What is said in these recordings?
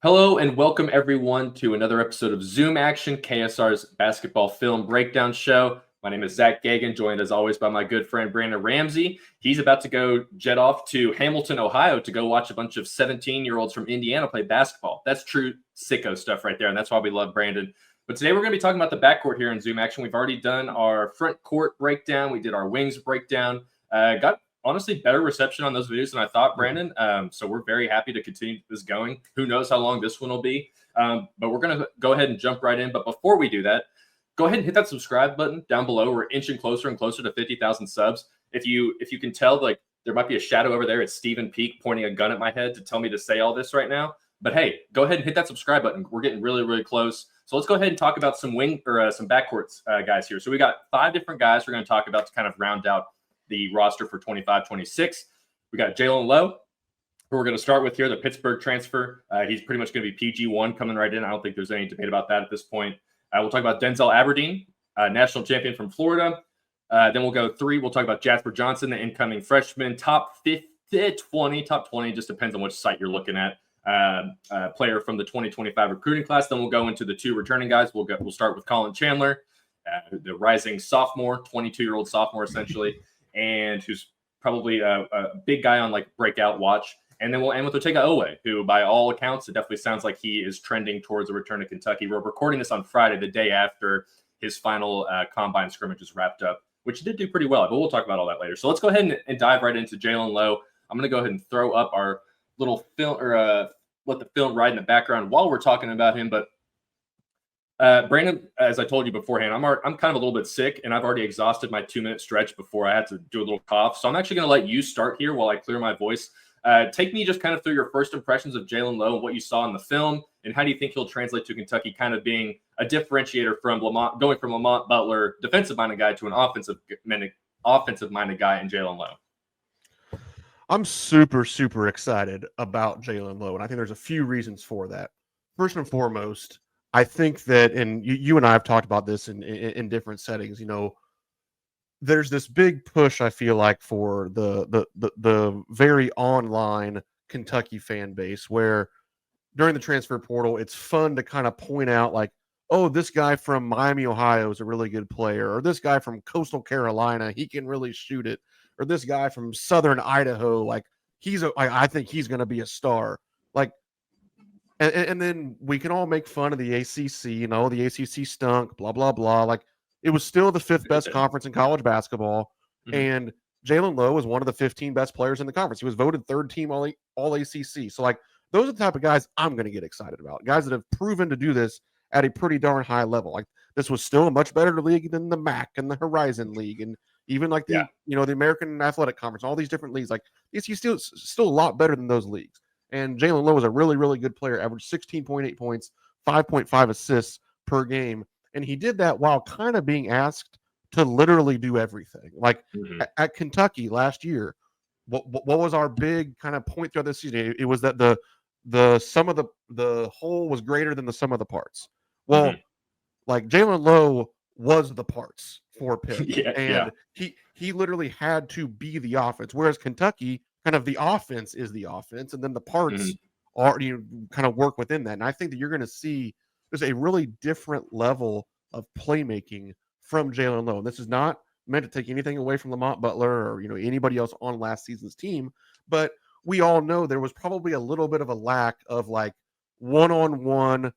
Hello and welcome everyone to another episode of Zoom Action, KSR's basketball film breakdown show. My name is Zack Geoghegan, joined as always by my good friend Brandon Ramsey. He's about to go jet off to Hamilton, Ohio to go watch a bunch of 17-year-olds from Indiana play basketball. That's true sicko stuff right there, and that's why we love Brandon. But today we're going to be talking about the backcourt here in Zoom Action. We've already done our front court breakdown. We did our wings breakdown. Got honestly better reception on those videos than I thought, Brandon. So we're very happy to continue this going. Who knows how long this one will be? But we're going to go ahead and jump right in. But before we do that, go ahead and hit that subscribe button down below. We're inching closer and closer to 50,000 subs. If you can tell, like, there might be a shadow over there. It's Stephen Peak pointing a gun at my head to tell me to say all this right now. But hey, go ahead and hit that subscribe button. We're getting really, really close. So let's go ahead and talk about some some backcourts guys here. So we got 5 different guys we're going to talk about to kind of round out the roster for 25-26. We got Jaland Lowe, who we're going to start with here, the Pittsburgh transfer. He's pretty much going to be PG1 coming right in. I don't think there's any debate about that at this point. We'll talk about Denzel Aberdeen, national champion from Florida. Then we'll go 3. We'll talk about Jasper Johnson, the incoming freshman, top 20, just depends on which site you're looking at. Player from the 2025 recruiting class. Then we'll go into the 2 returning guys. We'll start with Colin Chandler, the rising sophomore, 22-year-old sophomore essentially, and who's probably a big guy on like breakout watch. And then we'll end with Otega Oweh, who by all accounts, it definitely sounds like he is trending towards a return to Kentucky. We're recording this on Friday, the day after his final combine scrimmage is wrapped up, which he did do pretty well, but we'll talk about all that later. So let's go ahead and dive right into Jaland Lowe. I'm going to go ahead and throw up our little film, or let the film ride in the background while we're talking about him. But Brandon, as I told you beforehand, I'm kind of a little bit sick, and I've already exhausted my 2-minute stretch before I had to do a little cough. So I'm actually going to let you start here while I clear my voice. Take me just kind of through your first impressions of Jaland Lowe and what you saw in the film, and how do you think he'll translate to Kentucky, kind of being a differentiator from Lamont, going from Lamont Butler, defensive-minded guy, to an offensive-minded guy in Jaland Lowe. I'm super, super excited about Jaland Lowe, and I think there's a few reasons for that. First and foremost, I think that, and you and I have talked about this in different settings, there's this big push, I feel like, for the very online Kentucky fan base, where during the transfer portal, it's fun to kind of point out, like, oh, this guy from Miami, Ohio is a really good player, or this guy from Coastal Carolina, he can really shoot it, or this guy from Southern Idaho, like, I think he's going to be a star. Like, and then we can all make fun of the ACC, the ACC stunk, blah, blah, blah. Like, it was still the 5th best conference in college basketball. Mm-hmm. And Jaland Lowe was one of the 15 best players in the conference. He was voted 3rd team all ACC. So, like, those are the type of guys I'm going to get excited about. Guys that have proven to do this at a pretty darn high level. Like, this was still a much better league than the MAC and the Horizon League, and even like the American Athletic Conference, all these different leagues. Like, he's still a lot better than those leagues. And Jaland Lowe was a really, really good player, averaged 16.8 points, 5.5 assists per game. And he did that while kind of being asked to literally do everything. Like, at Kentucky last year, what was our big kind of point throughout this season? It was that the sum of the whole was greater than the sum of the parts. Well, like, Jaland Lowe was the parts for Pitt. He literally had to be the offense. Whereas Kentucky, kind of the offense is the offense, and then the parts are kind of work within that. And I think that you're going to see there's a really different level of playmaking from Jaland Lowe. And this is not meant to take anything away from Lamont Butler or anybody else on last season's team, but we all know there was probably a little bit of a lack of, like, one-on-one,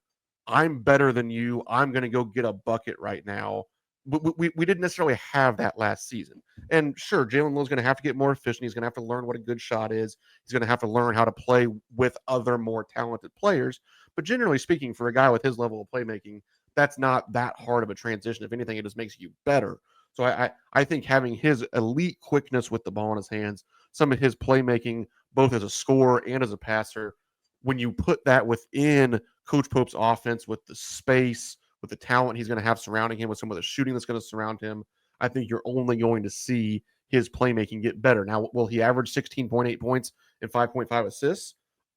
I'm better than you, I'm going to go get a bucket right now. We didn't necessarily have that last season. And sure, Jaland Lowe's going to have to get more efficient. He's going to have to learn what a good shot is. He's going to have to learn how to play with other more talented players. But generally speaking, for a guy with his level of playmaking, that's not that hard of a transition. If anything, it just makes you better. So I think having his elite quickness with the ball in his hands, some of his playmaking, both as a scorer and as a passer, when you put that within Coach Pope's offense with the space, with the talent he's going to have surrounding him, with some of the shooting that's going to surround him, I think you're only going to see his playmaking get better. Now, will he average 16.8 points and 5.5 assists?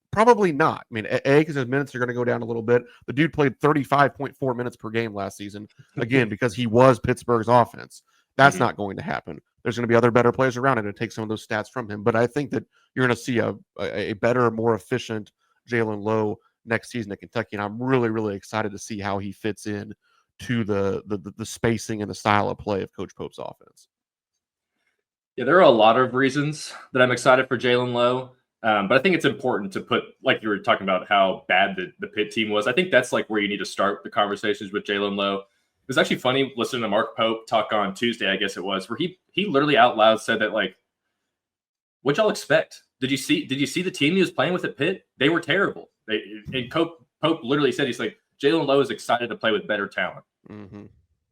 Probably not. I mean, because his minutes are going to go down a little bit. The dude played 35.4 minutes per game last season, again, because he was Pittsburgh's offense. That's not going to happen. There's going to be other better players around him to take some of those stats from him. But I think that you're going to see a better, more efficient Jaland Lowe next season at Kentucky, and I'm really, really excited to see how he fits in to the spacing and the style of play of Coach Pope's offense. Yeah, there are a lot of reasons that I'm excited for Jaland Lowe. But I think it's important to put, like you were talking about, how bad the Pitt team was. I think that's like where you need to start the conversations with Jaland Lowe. It was actually funny listening to Mark Pope talk on Tuesday, I guess it was, where he literally out loud said that, like, what y'all expect? Did you see the team he was playing with at Pitt? They were terrible. And Pope literally said, he's like, Jaland Lowe is excited to play with better talent. Mm-hmm.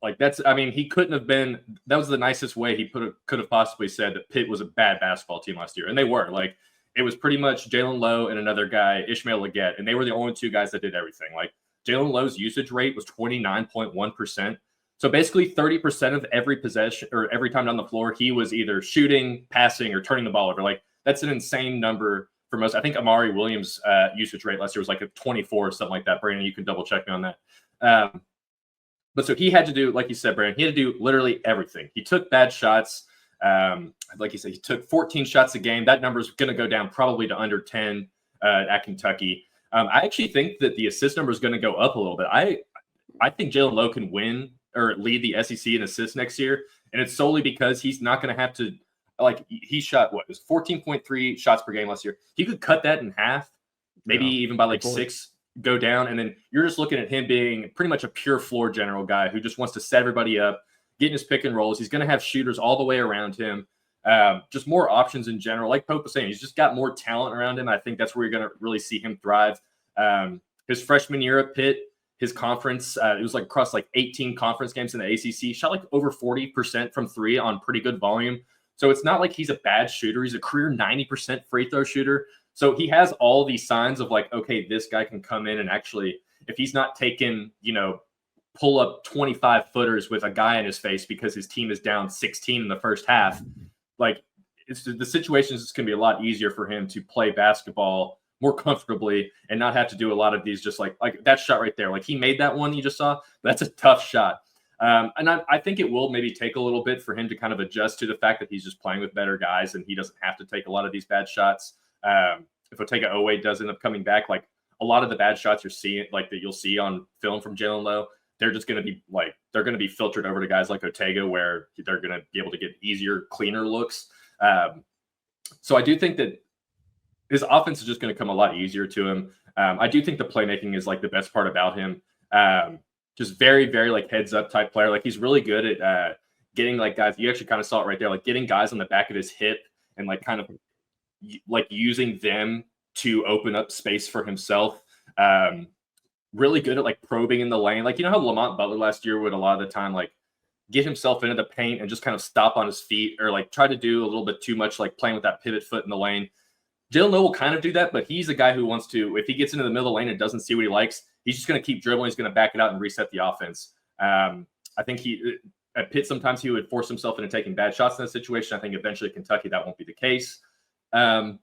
Like, that's, I mean, he couldn't have been, that was the nicest way he could have possibly said that Pitt was a bad basketball team last year. And they were. Like, it was pretty much Jaland Lowe and another guy, Ishmael Leggett, and they were the only two guys that did everything. Like, Jaland Lowe's usage rate was 29.1%. So basically 30% of every possession or every time down the floor, he was either shooting, passing, or turning the ball over. Like, that's an insane number for most. I think Amari Williams' usage rate last year was like a 24 or something like that. Brandon, you can double check me on that. But so he had to do, like you said, Brandon, he had to do literally everything. He took bad shots. Like you said, he took 14 shots a game. That number is going to go down probably to under 10 at Kentucky. I actually think that the assist number is going to go up a little bit. I think Jaland Lowe can win or lead the SEC in assists next year, and it's solely because he's not going to have to, like, he shot, what, it was 14.3 shots per game last year. He could cut that in half, maybe even by like 6, go down, and then you're just looking at him being pretty much a pure floor general guy who just wants to set everybody up, getting his pick and rolls. He's going to have shooters all the way around him. Just more options in general. Like Pope was saying, he's just got more talent around him. I think that's where you're going to really see him thrive. His freshman year at Pitt, his conference, it was like across like 18 conference games in the ACC, shot like over 40% from 3 on pretty good volume. So it's not like he's a bad shooter. He's a career 90% free throw shooter. So he has all these signs of like, okay, this guy can come in and actually, if he's not taking, pull up 25 footers with a guy in his face because his team is down 16 in the first half, like, the situations is going to be a lot easier for him to play basketball more comfortably and not have to do a lot of these, just like that shot right there. Like, he made that one you just saw. That's a tough shot. And I think it will maybe take a little bit for him to kind of adjust to the fact that he's just playing with better guys and he doesn't have to take a lot of these bad shots. If Otega Oweh does end up coming back, like, a lot of the bad shots you're seeing, like, that you'll see on film from Jaland Lowe, they're just going to be like, they're going to be filtered over to guys like Otega, where they're going to be able to get easier, cleaner looks. So I do think that his offense is just going to come a lot easier to him. I do think the playmaking is like the best part about him. Just very, very like heads up type player. Like, he's really good at getting like guys. You actually kind of saw it right there, like getting guys on the back of his hip and like kind of like using them to open up space for himself. Really good at like probing in the lane. Like, how Lamont Butler last year would a lot of the time like get himself into the paint and just kind of stop on his feet, or like try to do a little bit too much, like playing with that pivot foot in the lane. Jaland Lowe will kind of do that, but he's a guy who wants to, if he gets into the middle of the lane and doesn't see what he likes, he's just going to keep dribbling. He's going to back it out and reset the offense. I think at Pitt, sometimes he would force himself into taking bad shots in that situation. I think eventually at Kentucky, that won't be the case. I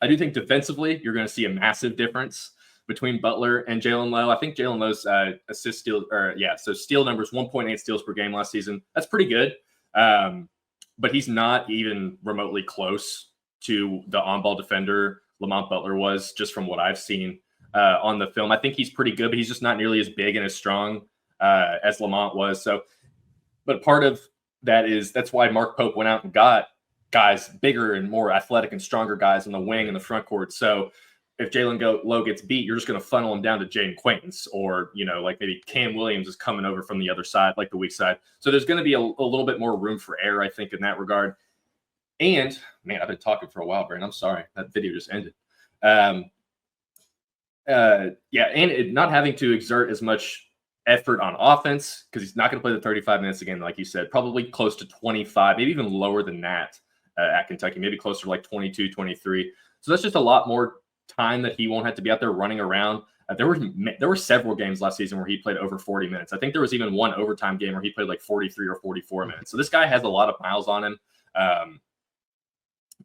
do think defensively, you're going to see a massive difference between Butler and Jaland Lowe. I think Jaland Lowe's steal numbers, 1.8 steals per game last season. That's pretty good. But he's not even remotely close to the on-ball defender Lamont Butler was, just from what I've seen on the film. I think he's pretty good, but he's just not nearly as big and as strong as Lamont was. So, but part of that is, that's why Mark Pope went out and got guys bigger and more athletic and stronger guys on the wing and the front court. So if Jaland Lowe gets beat, you're just going to funnel him down to Jaden Quaintance, or, like maybe Cam Williams is coming over from the other side, like the weak side. So there's going to be a little bit more room for error, I think, in that regard. And, man, I've been talking for a while, Brandon. I'm sorry. That video just ended. And not having to exert as much effort on offense, because he's not going to play the 35 minutes again, like you said, probably close to 25, maybe even lower than that at Kentucky, maybe closer to like 22, 23. So that's just a lot more time that he won't have to be out there running around. There were several games last season where he played over 40 minutes. I think there was even one overtime game where he played like 43 or 44 minutes. So this guy has a lot of miles on him.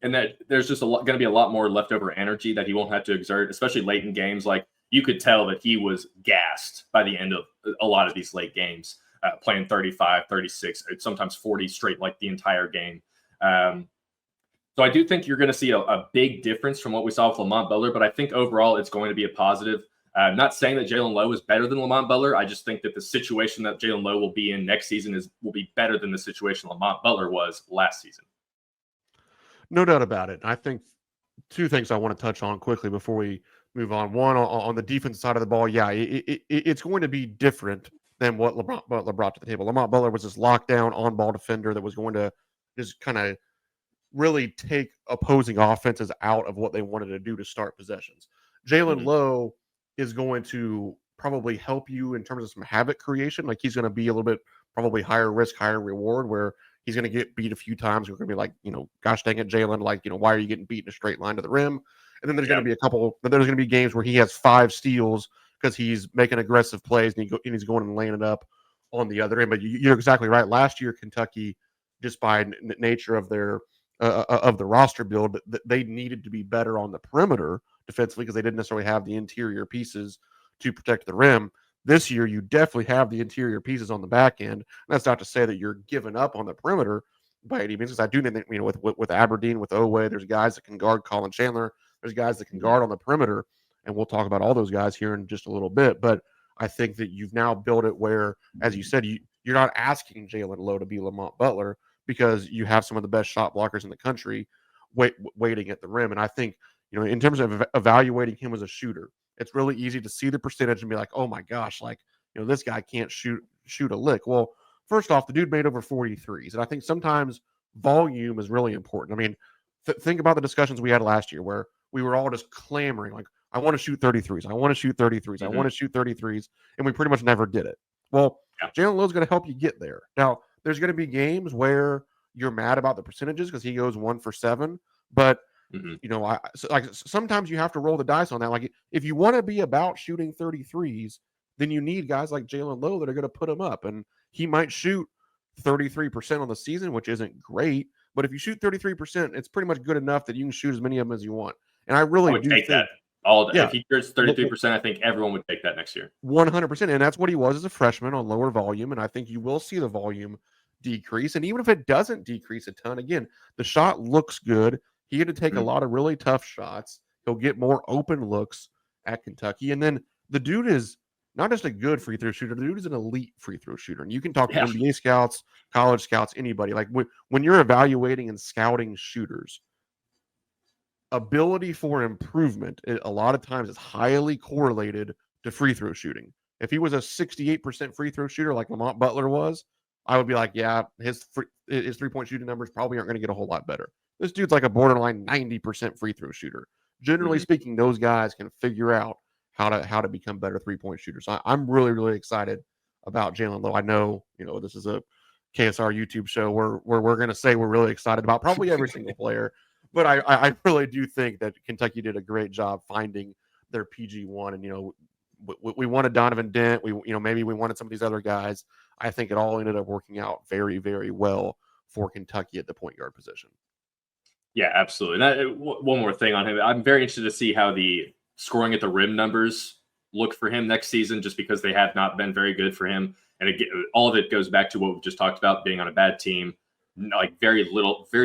And that there's just going to be a lot more leftover energy that he won't have to exert, especially late in games. Like, you could tell that he was gassed by the end of a lot of these late games, playing 35, 36, sometimes 40 straight, like the entire game. So I do think you're going to see a big difference from what we saw with Lamont Butler, but I think overall it's going to be a positive. Not saying that Jaland Lowe is better than Lamont Butler. I just think that the situation that Jaland Lowe will be in next season will be better than the situation Lamont Butler was last season. No doubt about it. I think two things I want to touch on quickly before we move on. One, on the defense side of the ball, yeah, it's going to be different than what Lamont Butler brought to the table. Lamont Butler was this lockdown on-ball defender that was going to just kind of really take opposing offenses out of what they wanted to do to start possessions. Jaland Lowe is going to probably help you in terms of some havoc creation. Like, he's going to be a little bit probably higher risk, higher reward, where he's going to get beat a few times. We're going to be like, gosh dang it, Jaland, like, why are you getting beat in a straight line to the rim? And then there's going to be there's going to be games where he has 5 steals because he's making aggressive plays and he's going and laying it up on the other end. But you're exactly right. Last year, Kentucky, just by nature of their of the roster build, they needed to be better on the perimeter defensively because they didn't necessarily have the interior pieces to protect the rim. This year, you definitely have the interior pieces on the back end. And that's not to say that you're giving up on the perimeter by any means, because I do think, with Aberdeen, with Oweh, there's guys that can guard Colin Chandler. There's guys that can guard on the perimeter, and we'll talk about all those guys here in just a little bit. But I think that you've now built it where, as you said, you're not asking Jaland Lowe to be Lamont Butler because you have some of the best shot blockers in the country waiting at the rim. And I think, in terms of evaluating him as a shooter, it's really easy to see the percentage and be like, oh my gosh, like, this guy can't shoot a lick. Well, first off, the dude made over 43s. And I think sometimes volume is really important. I mean, think about the discussions we had last year where we were all just clamoring, like, I want to shoot 33s. I want to shoot 33s. I want to shoot 33s. And we pretty much never did it. Well, Jaland Lowe's going to help you get there. Now, there's going to be games where you're mad about the percentages because he goes 1 for 7. But, sometimes you have to roll the dice on that. Like, if you want to be about shooting 33s, then you need guys like Jaland Lowe that are going to put them up. And he might shoot 33% on the season, which isn't great. But if you shoot 33%, it's pretty much good enough that you can shoot as many of them as you want. And I really do take think that all day. Yeah. If he shoots 33%, I think everyone would take that next year. 100%. And that's what he was as a freshman on lower volume. And I think you will see the volume decrease. And even if it doesn't decrease a ton, again, the shot looks good. He had to take a lot of really tough shots. He'll get more open looks at Kentucky. And then the dude is not just a good free throw shooter. The dude is an elite free throw shooter. And you can talk to NBA scouts, college scouts, anybody. Like, when you're evaluating and scouting shooters, ability for improvement, a lot of times is highly correlated to free throw shooting. If he was a 68% free throw shooter like Lamont Butler was, I would be like, yeah, his 3-point shooting numbers probably aren't going to get a whole lot better. This dude's like a borderline 90% free throw shooter. Generally speaking, those guys can figure out how to become better 3-point shooters. I'm really, really excited about Jaland Lowe. I know, this is a KSR YouTube show where we're going to say we're really excited about probably every single player. But I really do think that Kentucky did a great job finding their PG1. And, we wanted Donovan Dent. Maybe we wanted some of these other guys. I think it all ended up working out very, very well for Kentucky at the point guard position. Yeah, absolutely. One more thing on him. I'm very interested to see how the scoring at the rim numbers look for him next season, just because they have not been very good for him. And all of it goes back to what we just talked about, being on a bad team. Like, very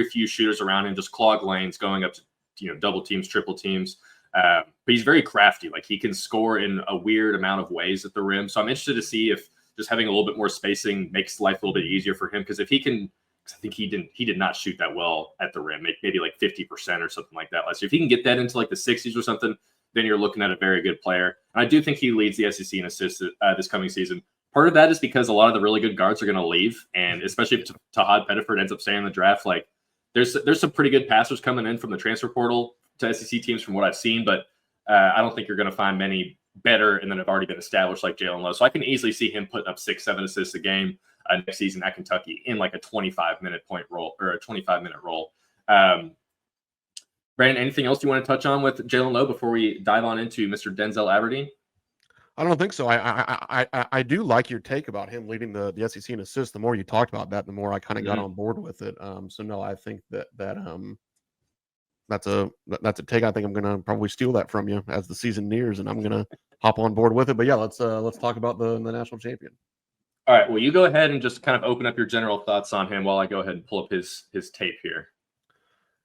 few shooters around him, just clog lanes, going up to double teams, triple teams. But he's very crafty. Like, he can score in a weird amount of ways at the rim. So I'm interested to see if just having a little bit more spacing makes life a little bit easier for him. Because if he can, I think he did not shoot that well at the rim, maybe like 50% or something like that last year. If he can get that into like the 60s or something, then you're looking at a very good player. And I do think he leads the SEC in assists this coming season. Part of that is because a lot of the really good guards are going to leave, and especially if Tahad Pettiford ends up staying in the draft, like, there's some pretty good passers coming in from the transfer portal to SEC teams from what I've seen, but I don't think you're going to find many better and then have already been established like Jaland Lowe. So I can easily see him putting up 6-7 assists a game next season at Kentucky in like a 25-minute point role or a 25-minute role. Brandon, anything else you want to touch on with Jaland Lowe before we dive on into Mr. Denzel Aberdeen? I don't think so. I do like your take about him leading the SEC in assists. The more you talked about that, the more I kind of got on board with it. So no, I think that's a take. I think I'm gonna probably steal that from you as the season nears, and I'm gonna hop on board with it. But yeah, let's talk about the national champion. All right. Well, you go ahead and just kind of open up your general thoughts on him while I go ahead and pull up his tape here.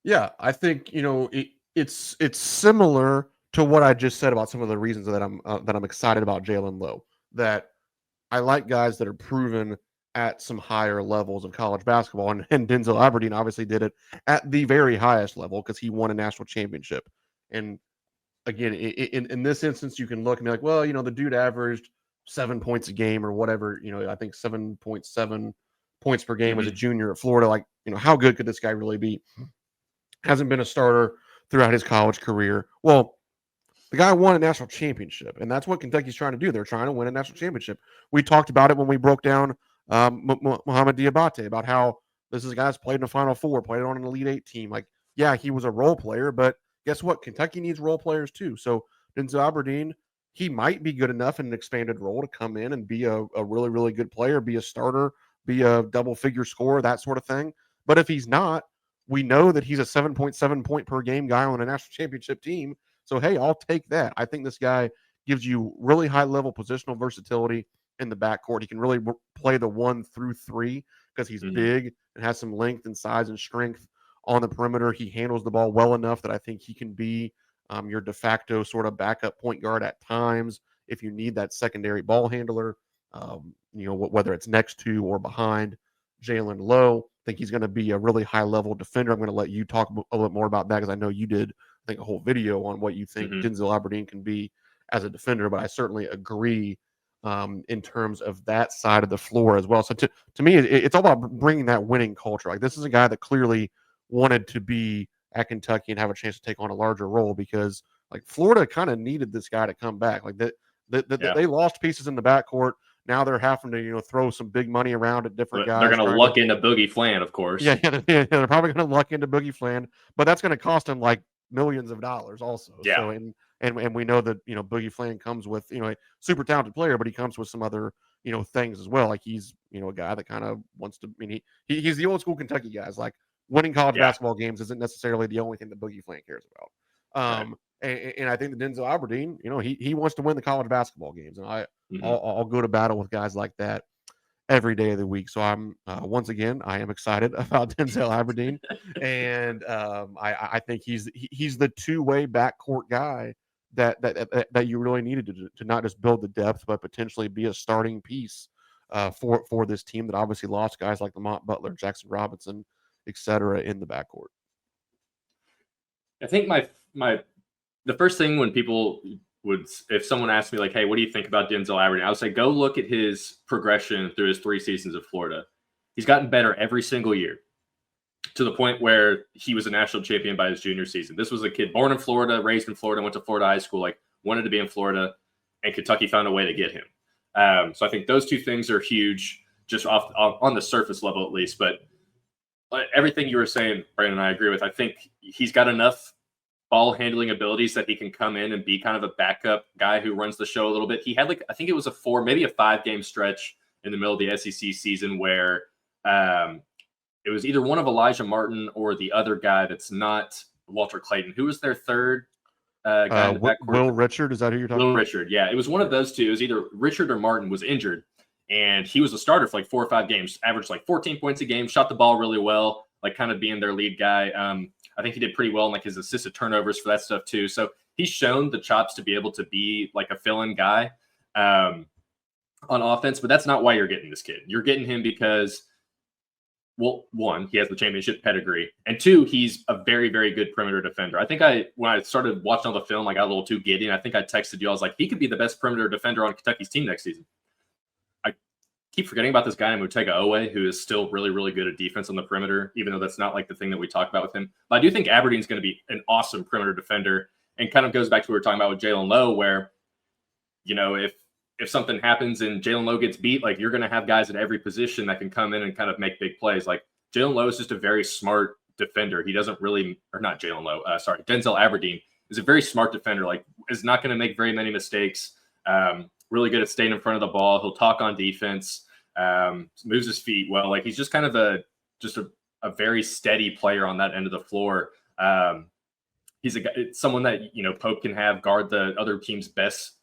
Yeah, I think it's similar to what I just said about some of the reasons that I'm excited about Jaland Lowe. That I like guys that are proven at some higher levels of college basketball, and Denzel Aberdeen obviously did it at the very highest level because he won a national championship. And again, in this instance, you can look and be like, well, the dude averaged 7 points a game or whatever. I think 7.7 points per game as a junior at Florida. Like, how good could this guy really be? Hasn't been a starter throughout his college career. Well, the guy won a national championship, and that's what Kentucky's trying to do. They're trying to win a national championship. We talked about it when we broke down Mohamed Diabate about how this is a guy that's played in the Final Four, played on an Elite Eight team. Like, yeah, he was a role player, but guess what? Kentucky needs role players too. So Denzel Aberdeen, he might be good enough in an expanded role to come in and be a really, really good player, be a starter, be a double-figure scorer, that sort of thing. But if he's not, we know that he's a 7.7 point per game guy on a national championship team. So, hey, I'll take that. I think this guy gives you really high-level positional versatility in the backcourt. He can really play the 1 through 3 because he's big and has some length and size and strength on the perimeter. He handles the ball well enough that I think he can be your de facto sort of backup point guard at times if you need that secondary ball handler, whether it's next to or behind Jaland Lowe. I think he's going to be a really high-level defender. I'm going to let you talk a little bit more about that because I know you did I think a whole video on what you think Denzel Aberdeen can be as a defender, but I certainly agree in terms of that side of the floor as well. So to me, it's all about bringing that winning culture. Like, this is a guy that clearly wanted to be at Kentucky and have a chance to take on a larger role because like Florida kind of needed this guy to come back. Like they lost pieces in the backcourt. Now they're having to throw some big money around at different guys. They're going to luck into Boogie Flan, of course. Yeah, they're probably going to luck into Boogie Flan, but that's going to cost them like millions of dollars also. Yeah. So and we know that Boogie Flan comes with a super talented player, but he comes with some other things as well. Like he's a guy that kind of wants to. I mean, he's the old school Kentucky guys. Like winning college basketball games isn't necessarily the only thing that Boogie Flan cares about. And I think that Denzel Aberdeen, he wants to win the college basketball games, and I'll go to battle with guys like that every day of the week. So I'm once again, I am excited about Denzel Aberdeen, and I think he's the two-way backcourt guy that you really needed to not just build the depth, but potentially be a starting piece for this team that obviously lost guys like Lamont Butler, Jackson Robinson, etc. in the backcourt. I think the first thing when people if someone asked me like, hey, what do you think about Denzel Aberdeen? I would say, go look at his progression through his 3 seasons of Florida. He's gotten better every single year to the point where he was a national champion by his junior season. This was a kid born in Florida, raised in Florida, went to Florida high school, like wanted to be in Florida, and Kentucky found a way to get him. So I think those two things are huge, just on the surface level at least. But everything you were saying, Brandon, I agree with. I think he's got enough ball handling abilities that he can come in and be kind of a backup guy who runs the show a little bit. He had I think it was a 4, maybe a 5-game stretch in the middle of the SEC season where it was either one of Elijah Martin or the other guy that's not Walter Clayton. Who was their third guy in the backcourt? Will Richard, is that who you're talking about? Will Richard, yeah. It was one of those two. It was either Richard or Martin was injured, and he was a starter for like 4 or 5 games, averaged like 14 points a game, shot the ball really well, like kind of being their lead guy. I think he did pretty well in like his assisted turnovers for that stuff too. So he's shown the chops to be able to be like a fill-in guy on offense, but that's not why you're getting this kid. You're getting him because, well, 1, he has the championship pedigree, and 2, he's a very, very good perimeter defender. I think when I started watching all the film, I got a little too giddy, and I think I texted you. I was like, he could be the best perimeter defender on Kentucky's team next season. I keep forgetting about this guy named Otega Oweh, who is still really, really good at defense on the perimeter, even though that's not like the thing that we talk about with him. But I do think Aberdeen's going to be an awesome perimeter defender, and kind of goes back to what we were talking about with Jaland Lowe, where, if something happens and Jaland Lowe gets beat, like you're going to have guys at every position that can come in and kind of make big plays. Like Jaland Lowe is just a very smart defender. He doesn't really, or not Jaland Lowe, Denzel Aberdeen is a very smart defender, like is not going to make very many mistakes. Really good at staying in front of the ball. He'll talk on defense, moves his feet well. Like he's just kind of a very steady player on that end of the floor. He's someone that, Pope can have guard the other team's best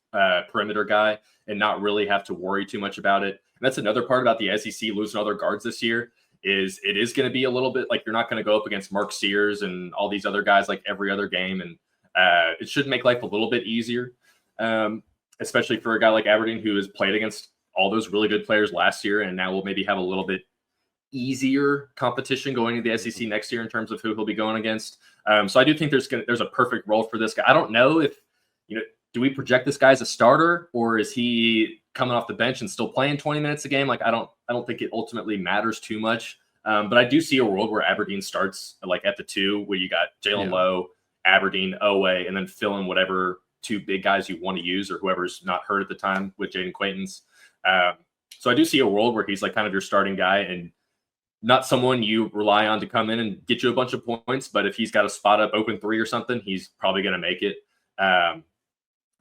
perimeter guy and not really have to worry too much about it. And that's another part about the SEC losing other guards this year is it is going to be a little bit like you're not going to go up against Mark Sears and all these other guys like every other game. And It should make life a little bit easier, especially for a guy like Aberdeen who has played against all those really good players last year and now will maybe have a little bit easier competition going into the SEC next year in terms of who he'll be going against. So I do think there's a perfect role for this guy. I don't know if, do we project this guy as a starter, or is he coming off the bench and still playing 20 minutes a game? Like, I don't think it ultimately matters too much. But I do see a world where Aberdeen starts like at the 2, where you got Jaland Lowe, Aberdeen, Oweh, and then fill in whatever 2 big guys you want to use or whoever's not hurt at the time with Jaden Quaintance. So I do see a world where he's like kind of your starting guy and not someone you rely on to come in and get you a bunch of points. But if he's got a spot up open 3 or something, he's probably going to make it.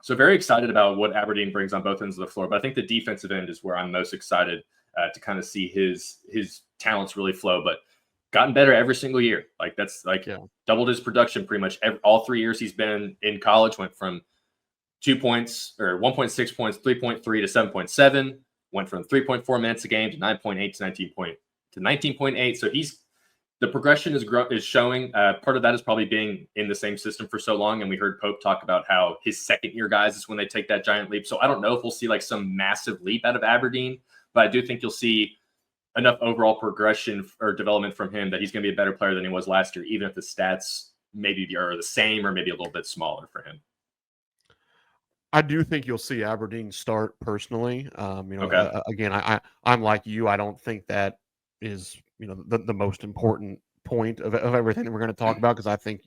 So very excited about what Aberdeen brings on both ends of the floor. But I think the defensive end is where I'm most excited to kind of see his talents really flow. But gotten better every single year. Like that's like doubled his production pretty much all 3 years he's been in college. Went from 2 points or 1.6 points, 3.3 to 7.7. Went from 3.4 minutes a game to 9.8 to 19.8. So the progression is showing. Part of that is probably being in the same system for so long. And we heard Pope talk about how his second year guys is when they take that giant leap. So I don't know if we'll see like some massive leap out of Aberdeen, but I do think you'll see enough overall progression or development from him that he's going to be a better player than he was last year, even if the stats maybe are the same or maybe a little bit smaller for him. I do think you'll see Aberdeen start personally. Again, I'm like you. I don't think that is, the most important point of everything that we're going to talk about, because I think,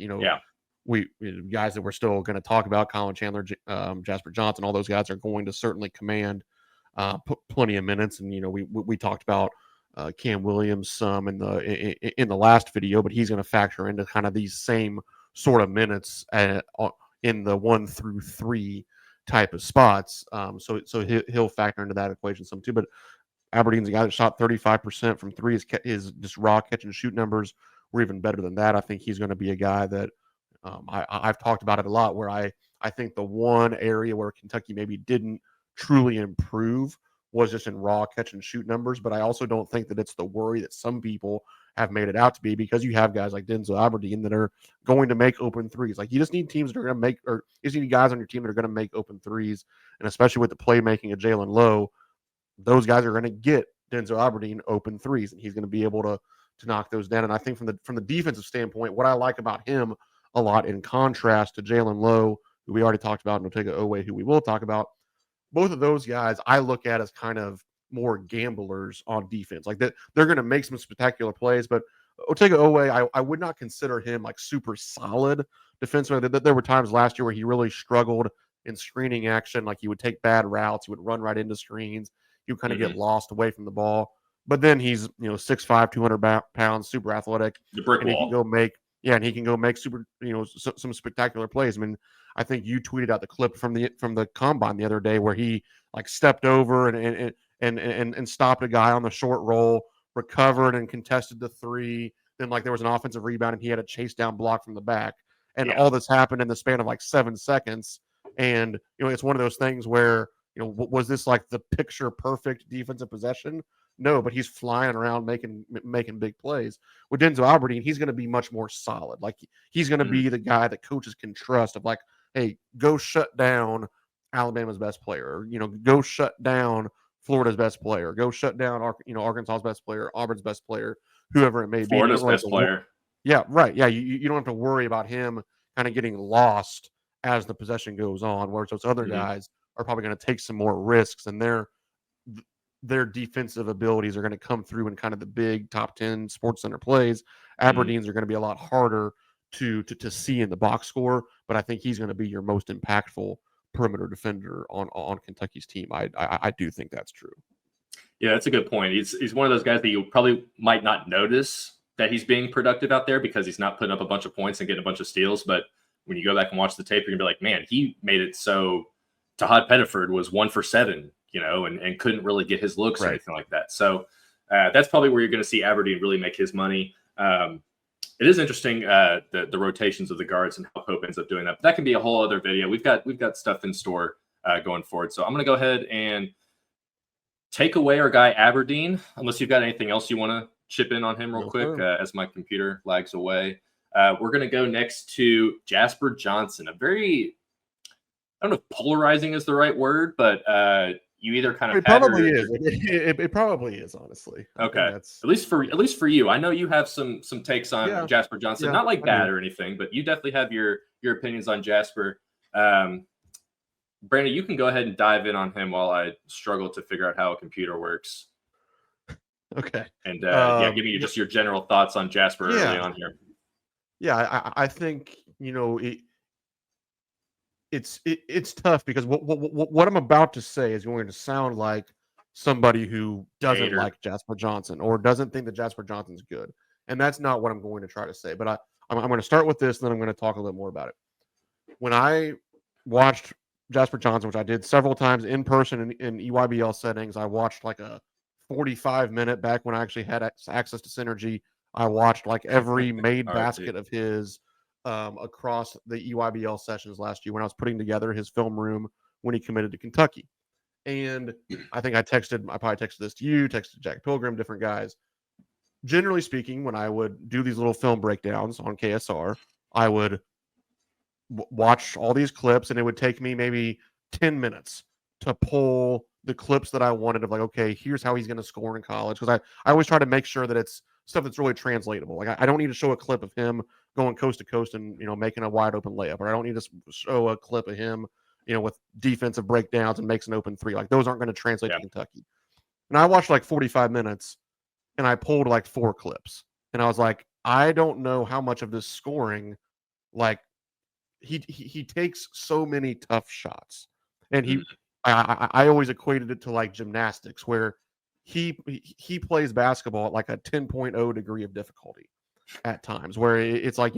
we guys that we're still going to talk about, Colin Chandler, Jasper Johnson, all those guys are going to certainly command plenty of minutes. And, we talked about Cam Williams some in the last video, but he's going to factor into kind of these same sort of minutes in the 1 through 3 type of spots. So he'll factor into that equation some too. But Aberdeen's a guy that shot 35% from 3. His just raw catch and shoot numbers were even better than that. I think he's going to be a guy that I've talked about it a lot, where I think the one area where Kentucky maybe didn't truly improve was just in raw catch and shoot numbers. But I also don't think that it's the worry that some people have made it out to be, because you have guys like Denzel Aberdeen that are going to make open threes. Like, you just need teams that are going to make, or you just need guys on your team that are going to make open threes. And especially with the playmaking of Jaland Lowe, those guys are going to get Denzel Aberdeen open threes, and he's going to be able to knock those down. And I think from the defensive standpoint, what I like about him a lot, in contrast to Jaland Lowe, who we already talked about, and Otega Oweh, who we will talk about, both of those guys I look at as kind of more gamblers on defense. Like, that they're going to make some spectacular plays, but Otega Oweh, I would not consider him like super solid defensively. There were times last year where he really struggled in screening action. Like, he would take bad routes, he would run right into screens, he would kind of get lost away from the ball. But then he's 6'5", 200 pounds, super athletic, the brick and wall. He can go make super some spectacular plays. I mean, I think you tweeted out the clip from the combine the other day where he like stepped over and stopped a guy on the short roll, recovered and contested the 3. Then like there was an offensive rebound and he had a chase down block from the back, and all this happened in the span of like 7 seconds. And it's one of those things where was this like the picture perfect defensive possession? No, but he's flying around making big plays. With Denzel Aberdeen, he's going to be much more solid. Like, he's going to be the guy that coaches can trust, of like, hey, go shut down Alabama's best player, or, go shut down Florida's best player, go shut down Arkansas's best player, Auburn's best player, whoever it may be. Florida's best player. Yeah, right. Yeah, you don't have to worry about him kind of getting lost as the possession goes on, whereas those other guys are probably going to take some more risks, and their defensive abilities are going to come through in kind of the big top 10 Sports Center plays. Aberdeen's are going to be a lot harder to see in the box score, but I think he's going to be your most impactful perimeter defender on Kentucky's team. I do think that's true. Yeah, that's a good point. He's one of those guys that you probably might not notice that he's being productive out there because he's not putting up a bunch of points and getting a bunch of steals. But when you go back and watch the tape, you're gonna be like, man, he made it so Tahad Pettiford was 1 for 7, and couldn't really get his looks or anything like that. So that's probably where you're going to see Aberdeen really make his money. It is interesting, the rotations of the guards and how Pope ends up doing that. But that can be a whole other video. We've got stuff in store going forward. So I'm going to go ahead and take away our guy Aberdeen, unless you've got anything else you want to chip in on him real quick as my computer lags away. We're going to go next to Jasper Johnson, a very, I don't know if polarizing is the right word, but you either kind of it probably is. It probably is, honestly. Okay, at least for you. I know you have some takes on Jasper Johnson, not like bad or anything, but you definitely have your opinions on Jasper. Brandon, you can go ahead and dive in on him while I struggle to figure out how a computer works. Okay. And give me just your general thoughts on Jasper early on here. Yeah, I think, it's tough because what I'm about to say is going to sound like somebody who doesn't like Jasper Johnson or doesn't think that Jasper Johnson's good. And that's not what I'm going to try to say. But I'm going to start with this, and then I'm going to talk a little more about it. When I watched Jasper Johnson, which I did several times in person in EYBL settings, I watched like a 45-minute back when I actually had access to Synergy. I watched like every made basket of his across the EYBL sessions last year when I was putting together his film room when he committed to Kentucky. And I think I probably texted this to you, texted Jack Pilgrim, different guys. Generally speaking, when I would do these little film breakdowns on KSR, I would watch all these clips, and it would take me maybe 10 minutes to pull the clips that I wanted of like, okay, here's how he's going to score in college. Because I always try to make sure that it's stuff that's really translatable. Like I don't need to show a clip of him going coast to coast and, making a wide open layup, or I don't need to show a clip of him, with defensive breakdowns and makes an open three. Like those aren't going to translate to Kentucky. And I watched like 45 minutes and I pulled like 4 clips, and I was like, I don't know how much of this scoring, like he takes so many tough shots, and I always equated it to like gymnastics, where he plays basketball at like a 10.0 degree of difficulty at times, where it's like,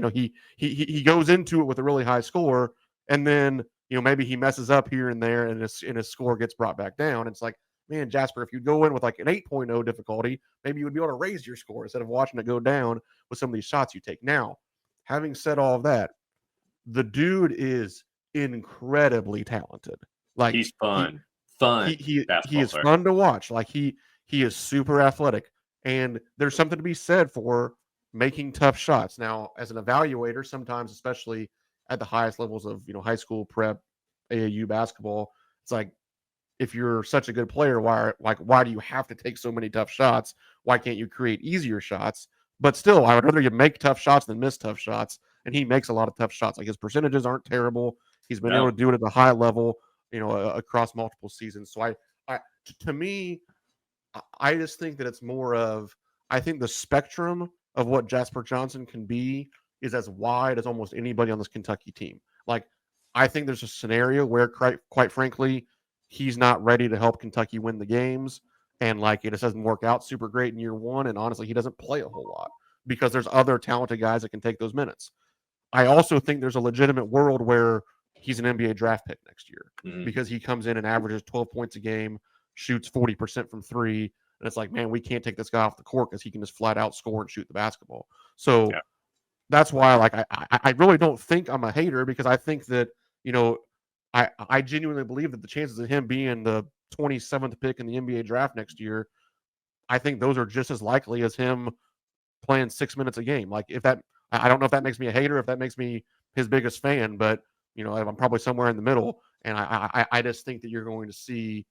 he goes into it with a really high score, and then maybe he messes up here and there, and his score gets brought back down. It's like, man, Jasper, if you go in with like an 8.0 difficulty, maybe you would be able to raise your score instead of watching it go down with some of these shots you take. Now, having said all of that, the dude is incredibly talented. Like he's fun. He is fun to watch. Like he is super athletic, and there's something to be said for making tough shots. Now, as an evaluator, sometimes, especially at the highest levels of high school, prep, AAU basketball, it's like, if you're such a good player, why do you have to take so many tough shots? Why can't you create easier shots? But still, I would rather you make tough shots than miss tough shots. And he makes a lot of tough shots. Like his percentages aren't terrible. He's been able to do it at a high level, across multiple seasons. So to me, I just think that it's more of, I think the spectrum of what Jasper Johnson can be is as wide as almost anybody on this Kentucky team. Like, I think there's a scenario where, quite frankly, he's not ready to help Kentucky win the games, and like it just doesn't work out super great in year one. And honestly, he doesn't play a whole lot because there's other talented guys that can take those minutes. I also think there's a legitimate world where he's an NBA draft pick next year because he comes in and averages 12 points a game, shoots 40% from three. And it's like, man, we can't take this guy off the court because he can just flat out score and shoot the basketball. So that's why, like, I really don't think I'm a hater, because I think that, I genuinely believe that the chances of him being the 27th pick in the NBA draft next year, I think those are just as likely as him playing 6 minutes a game. Like, I don't know if that makes me a hater, if that makes me his biggest fan, but I'm probably somewhere in the middle. And I just think that you're going to see,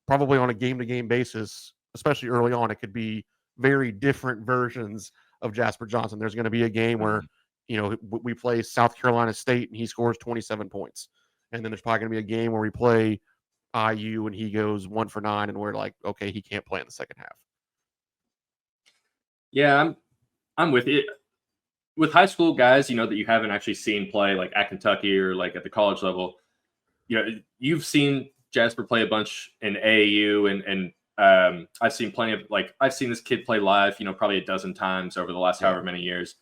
probably on a game-to-game basis, especially early on, it could be very different versions of Jasper Johnson. There's going to be a game where we play South Carolina State and he scores 27 points, and then there's probably going to be a game where we play IU and he goes 1 for 9, and we're like, okay, he can't play in the second half. Yeah, I'm with it. With high school guys, that you haven't actually seen play like at Kentucky or like at the college level, you've seen Jasper play a bunch in AAU, and I've seen plenty of, like, I've seen this kid play live, probably a dozen times over the last however many years.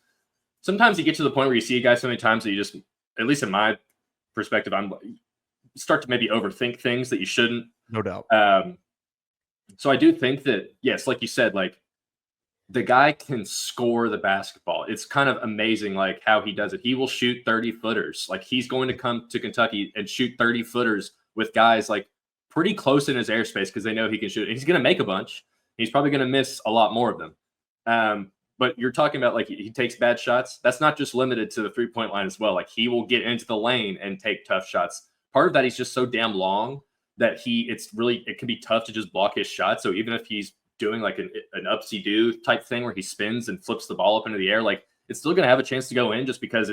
Sometimes you get to the point where you see a guy so many times that you just, at least in my perspective, start to maybe overthink things that you shouldn't. No doubt. So I do think that, yes, like you said, like, the guy can score the basketball. It's kind of amazing, like, how he does it. He will shoot 30-footers. Like, he's going to come to Kentucky and shoot 30-footers with guys, like, pretty close in his airspace because they know he can shoot. And he's going to make a bunch. He's probably going to miss a lot more of them. but you're talking about like he takes bad shots. That's not just limited to the 3-point line as well. Like he will get into the lane and take tough shots. Part of that, he's just so damn long that it can be tough to just block his shot. So even if he's doing like an upsy-do type thing where he spins and flips the ball up into the air, like it's still going to have a chance to go in just because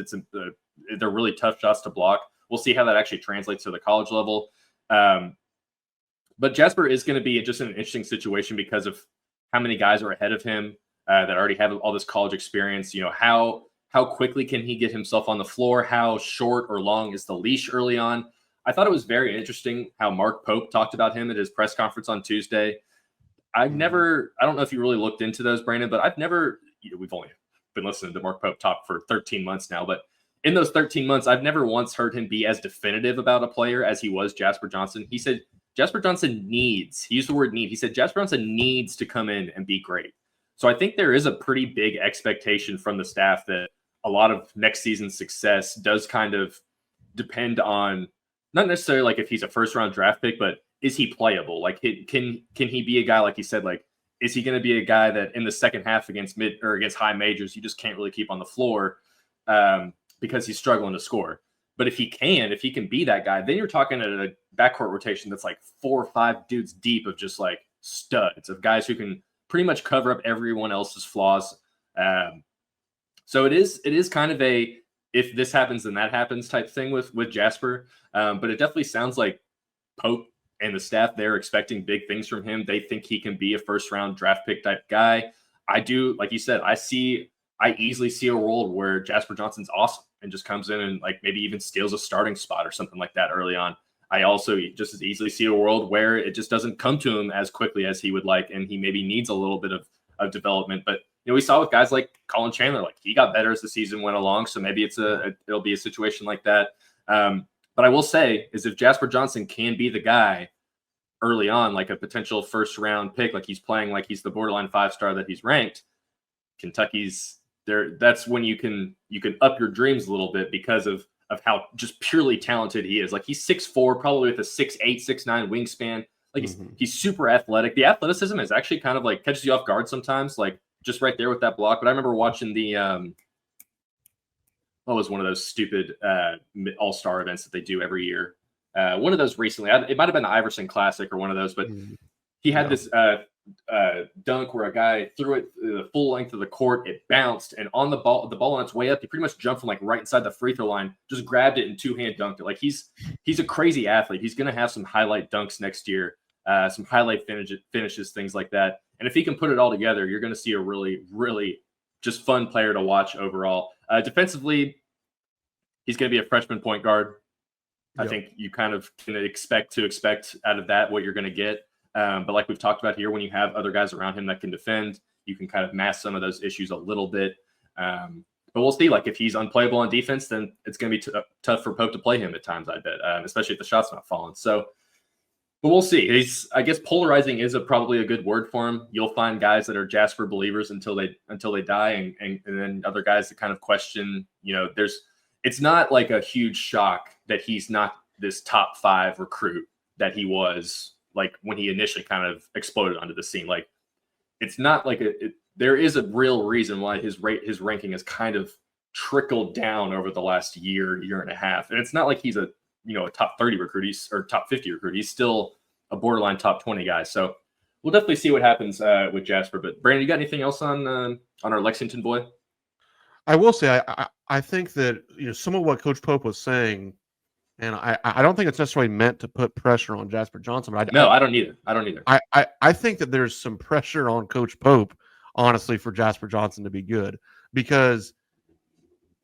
they're really tough shots to block. We'll see how that actually translates to the college level. But Jasper is going to be just in an interesting situation because of how many guys are ahead of him that already have all this college experience. You know, how quickly can he get himself on the floor? How short or long is the leash early on? I thought it was very interesting how Mark Pope talked about him at his press conference on Tuesday. I don't know if you really looked into those, Brandon, but we've only been listening to Mark Pope talk for 13 months now, but in those 13 months, I've never once heard him be as definitive about a player as he was Jasper Johnson. He said, Jasper Johnson he used the word need. He said, Jasper Johnson needs to come in and be great. So I think there is a pretty big expectation from the staff that a lot of next season's success does kind of depend on not necessarily like if he's a first round draft pick, but is he playable? Like can he be a guy, like you said, like, is he going to be a guy that in the second half against against high majors, you just can't really keep on the floor because he's struggling to score. But if he can be that guy, then you're talking at a backcourt rotation that's like 4 or 5 dudes deep of just like studs of guys who can pretty much cover up everyone else's flaws. So it is kind of a if this happens, then that happens type thing with Jasper. But it definitely sounds like Pope and the staff, they're expecting big things from him. They think he can be a first-round draft pick type guy. I do, like you said, I easily see a world where Jasper Johnson's awesome and just comes in and like maybe even steals a starting spot or something like that early on. I also just as easily see a world where it just doesn't come to him as quickly as he would like, and he maybe needs a little bit of development. But we saw with guys like Colin Chandler, like he got better as the season went along. So maybe it'll be a situation like that. But I will say is if Jasper Johnson can be the guy early on, like a potential first round pick, like he's playing like he's the borderline 5-star that he's ranked, Kentucky's there. That's when you can up your dreams a little bit because of how just purely talented he is. Like he's 6'4", probably with a 6'8", 6'9" wingspan. Like he's super athletic. The athleticism is actually kind of like catches you off guard sometimes, like just right there with that block. But I remember watching the what was one of those stupid all-star events that they do every year. One of those recently, it might have been the Iverson Classic or one of those, but he had this dunk where a guy threw it the full length of the court. It bounced, and on the ball on its way up, he pretty much jumped from like right inside the free throw line, just grabbed it and 2-hand dunked it. Like he's a crazy athlete. He's going to have some highlight dunks next year, some highlight finishes, things like that. And if he can put it all together, you're going to see a really, really just fun player to watch overall. Defensively, he's going to be a freshman point guard. I think you kind of can expect out of that what you're going to get. But like we've talked about here, when you have other guys around him that can defend, you can kind of mask some of those issues a little bit. But we'll see. Like if he's unplayable on defense, then it's going to be tough for Pope to play him at times, I bet, especially if the shot's not falling. So, but we'll see. I guess polarizing is probably a good word for him. You'll find guys that are Jasper believers until they die, and then other guys that kind of question. It's not like a huge shock that he's not this top 5 recruit that he was like when he initially kind of exploded onto the scene. Like it's not like there is a real reason why his ranking has kind of trickled down over the last year and a half. And it's not like he's a top 30 recruit or top 50 recruit. He's still a borderline top 20 guy. So we'll definitely see what happens with Jasper. But Brandon, you got anything else on our Lexington boy? I will say I think that some of what Coach Pope was saying, and I don't think it's necessarily meant to put pressure on Jasper Johnson. But I don't either. I think that there's some pressure on Coach Pope, honestly, for Jasper Johnson to be good because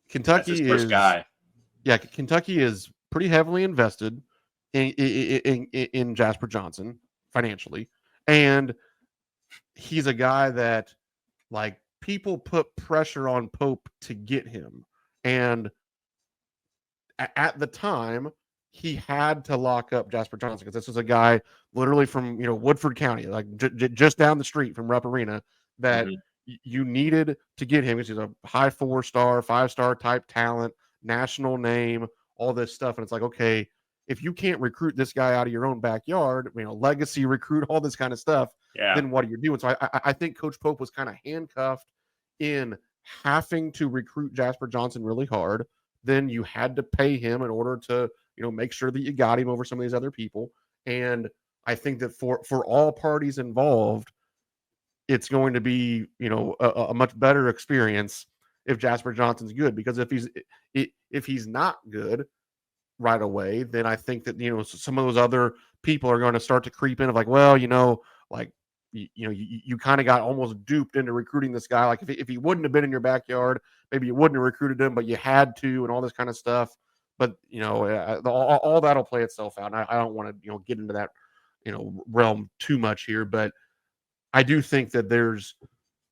Kentucky Kentucky is pretty heavily invested in Jasper Johnson financially, and he's a guy that like people put pressure on Pope to get him, and at the time he had to lock up Jasper Johnson because this was a guy literally from Woodford County, like just down the street from Rupp Arena, that you needed to get him because he's a high 4-star, 5-star type talent, national name, all this stuff. And it's like, okay, if you can't recruit this guy out of your own backyard, legacy recruit, all this kind of stuff, then what are you doing? So I think Coach Pope was kind of handcuffed in having to recruit Jasper Johnson really hard. Then you had to pay him in order to, make sure that you got him over some of these other people. And I think that for all parties involved, it's going to be, a much better experience if Jasper Johnson's good, because if he's not good right away, then I think that, some of those other people are going to start to creep in of like, well, like, you kind of got almost duped into recruiting this guy. Like if he wouldn't have been in your backyard, maybe you wouldn't have recruited him, but you had to, and all this kind of stuff. But all that'll play itself out. And I don't want to get into that realm too much here, but I do think that there's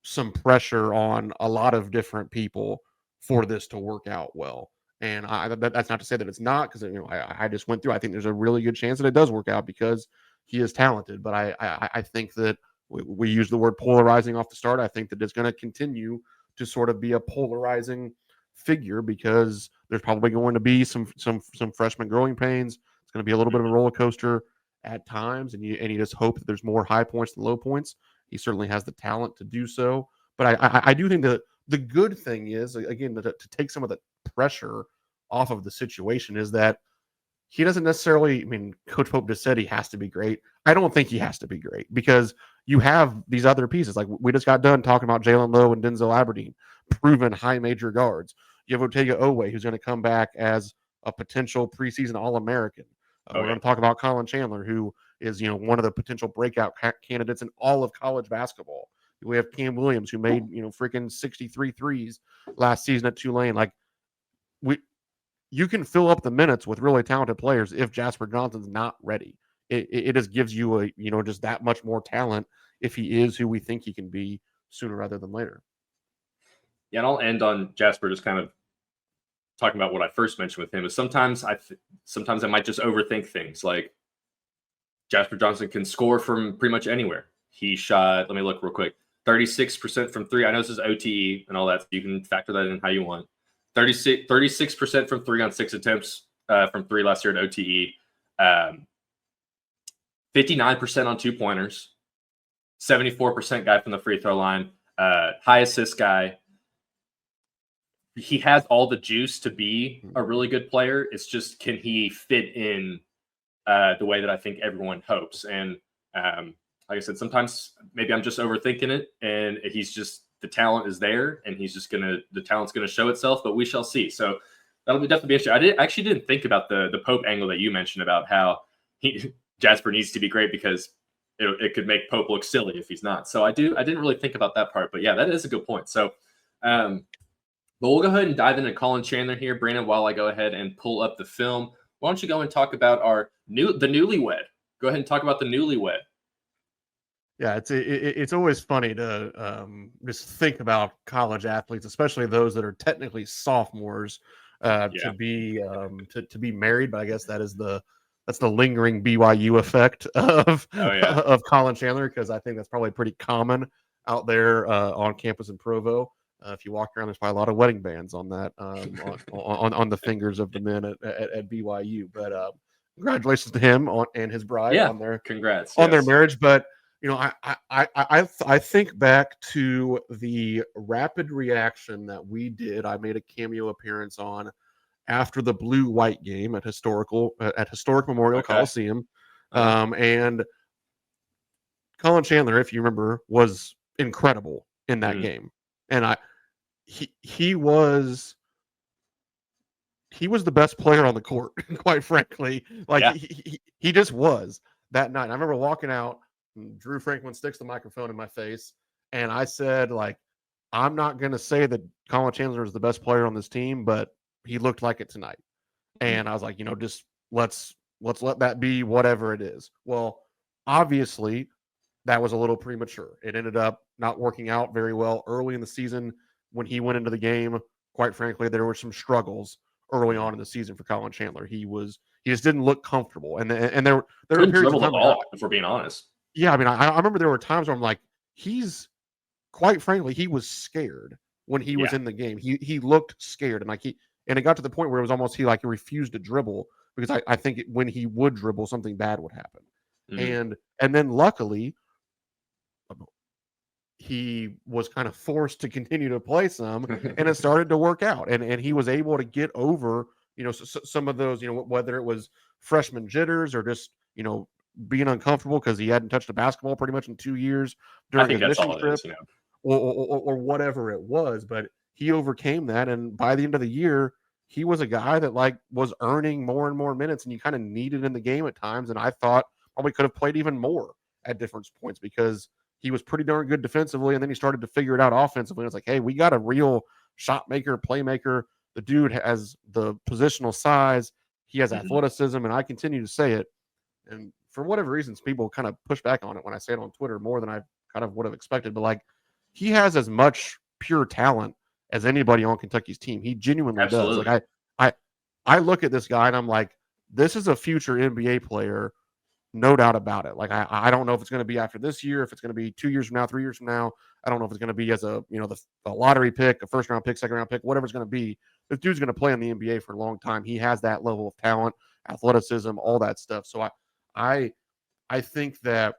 some pressure on a lot of different people for this to work out well. And that's not to say that it's not, because I just went through. I think there's a really good chance that it does work out because he is talented. But I think that we use the word polarizing off the start. I think that it's going to continue to sort of be a polarizing figure because there's probably going to be some freshman growing pains. It's going to be a little bit of a roller coaster at times, and you just hope that there's more high points than low points. He certainly has the talent to do so. But I do think that the good thing is, again, to take some of the pressure off of the situation is that he doesn't necessarily, Coach Pope just said he has to be great. I don't think he has to be great because you have these other pieces. Like we just got done talking about Jaland Lowe and Denzel Aberdeen, proven high major guards. You have Otega Oweh, who's going to come back as a potential preseason All-American. We're going to talk about Colin Chandler, who is, one of the potential breakout candidates in all of college basketball. We have Cam Williams, who made, freaking 63 threes last season at Tulane. Like, you can fill up the minutes with really talented players if Jasper Johnson's not ready. It just gives you just that much more talent if he is who we think he can be sooner rather than later. Yeah, and I'll end on Jasper just kind of talking about what I first mentioned with him is sometimes I might just overthink things. Like Jasper Johnson can score from pretty much anywhere. He shot, let me look real quick, 36% from three. I know this is OTE and all that, so you can factor that in how you want. 36% from three on 6 attempts from three last year at OTE. 59% on 2-pointers. 74% guy from the free throw line. High assist guy. He has all the juice to be a really good player. It's just, can he fit in the way that I think everyone hopes? And like I said, sometimes maybe I'm just overthinking it, and he's just, the talent is there, and the talent's gonna show itself. But we shall see. So that'll definitely be interesting. I actually didn't think about the Pope angle that you mentioned about how Jasper needs to be great because it could make Pope look silly if he's not. So I didn't really think about that part, but yeah, that is a good point. So. But we'll go ahead and dive into Colin Chandler here, Brandon, while I go ahead and pull up the film. Why don't you go and talk about the newlywed? Go ahead and talk about the newlywed. Yeah, it's always funny to just think about college athletes, especially those that are technically sophomores, to be married. But I guess that's the lingering BYU effect of Colin Chandler, because I think that's probably pretty common out there on campus in Provo. If you walk around, there's probably a lot of wedding bands on that on the fingers of the men at BYU. But congratulations to him and his bride on their their marriage. But I think back to the rapid reaction that we did. I made a cameo appearance on after the blue-white game at Historic Memorial Coliseum, and Colin Chandler, if you remember, was incredible in that game. And he was the best player on the court, quite frankly. Like he just was that night. I remember walking out, and Drew Franklin sticks the microphone in my face, and I said, like, I'm not going to say that Colin Chandler is the best player on this team, but he looked like it tonight. And I was like, just let's let that be whatever it is. Well, obviously, that was a little premature. It ended up not working out very well early in the season. When he went into the game, quite frankly, there were some struggles early on in the season for Colin Chandler. He just didn't look comfortable, and there were periods of time. If we're being honest, yeah, I mean, I remember there were times where I'm like, quite frankly, he was scared when he was in the game. He looked scared, and it got to the point where it was almost he refused to dribble, because I think when he would dribble, something bad would happen. And then luckily, he was kind of forced to continue to play some, and it started to work out. And he was able to get over, some of those, whether it was freshman jitters or just, being uncomfortable because he hadn't touched a basketball pretty much in 2 years I during think his that's mission all it trip, is, you know. or whatever it was. But he overcame that, and by the end of the year, he was a guy that like was earning more and more minutes, and you kind of needed in the game at times. And I thought probably could have played even more at different points because he was pretty darn good defensively, and then he started to figure it out offensively. And it's like, hey, we got a real shot maker, playmaker. The dude has the positional size, he has athleticism, and I continue to say it. And for whatever reasons, people kind of push back on it when I say it on Twitter more than I kind of would have expected. But like, he has as much pure talent as anybody on Kentucky's team. He genuinely Absolutely. does. Like I look at this guy and I'm like, this is a future NBA player, no doubt about it. Like I don't know if it's going to be after this year, if it's going to be 2 years from now, 3 years from now. I don't know if it's going to be as a the lottery pick, a first round pick, second round pick, whatever it's going to be. This dude's going to play in the NBA for a long time. He has that level of talent, athleticism, all that stuff. So I think that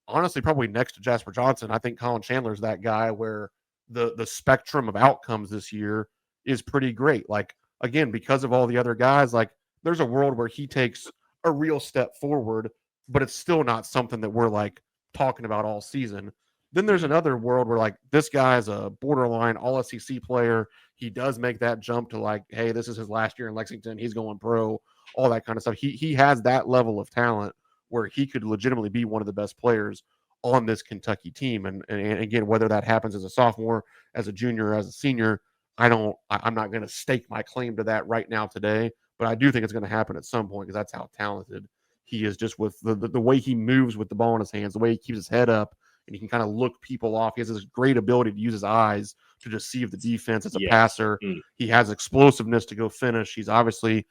honestly, probably next to Jasper Johnson, I think Colin Chandler is that guy where the spectrum of outcomes this year is pretty great. Like, again, because of all the other guys, like there's a world where he takes a real step forward, but it's still not something that we're like talking about all season. Then there's another world where like this guy is a borderline all SEC player. He does make that jump to like, hey, this is his last year in Lexington. He's going pro, all that kind of stuff. He has that level of talent where he could legitimately be one of the best players on this Kentucky team. And again, whether that happens as a sophomore, as a junior, as a senior, I'm not going to stake my claim to that right now today, but I do think it's going to happen at some point because that's how talented he is, just with the way he moves with the ball in his hands, the way he keeps his head up, and he can kind of look people off. He has this great ability to use his eyes to deceive the defense as a passer. He has explosiveness to go finish. He's obviously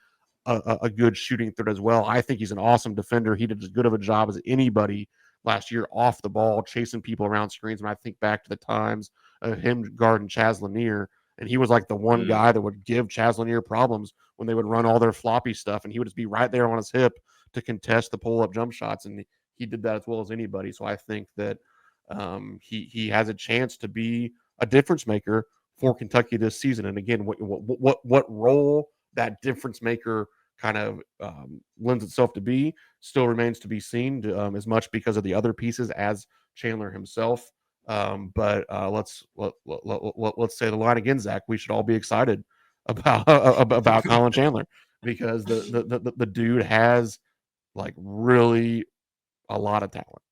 a good shooting threat as well. I think he's an awesome defender. He did as good of a job as anybody last year off the ball, chasing people around screens. When I think back to the times of him guarding Chaz Lanier, and he was like the one guy that would give Chaz Lanier problems when they would run all their floppy stuff, and he would just be right there on his hip to contest the pull-up jump shots, and he did that as well as anybody. So I think that he has a chance to be a difference maker for Kentucky this season. And again, what role that difference maker kind of lends itself to be still remains to be seen, as much because of the other pieces as Chandler himself. But let's say the line again, Zach. We should all be excited about Colin Chandler because the dude has like really a lot of talent.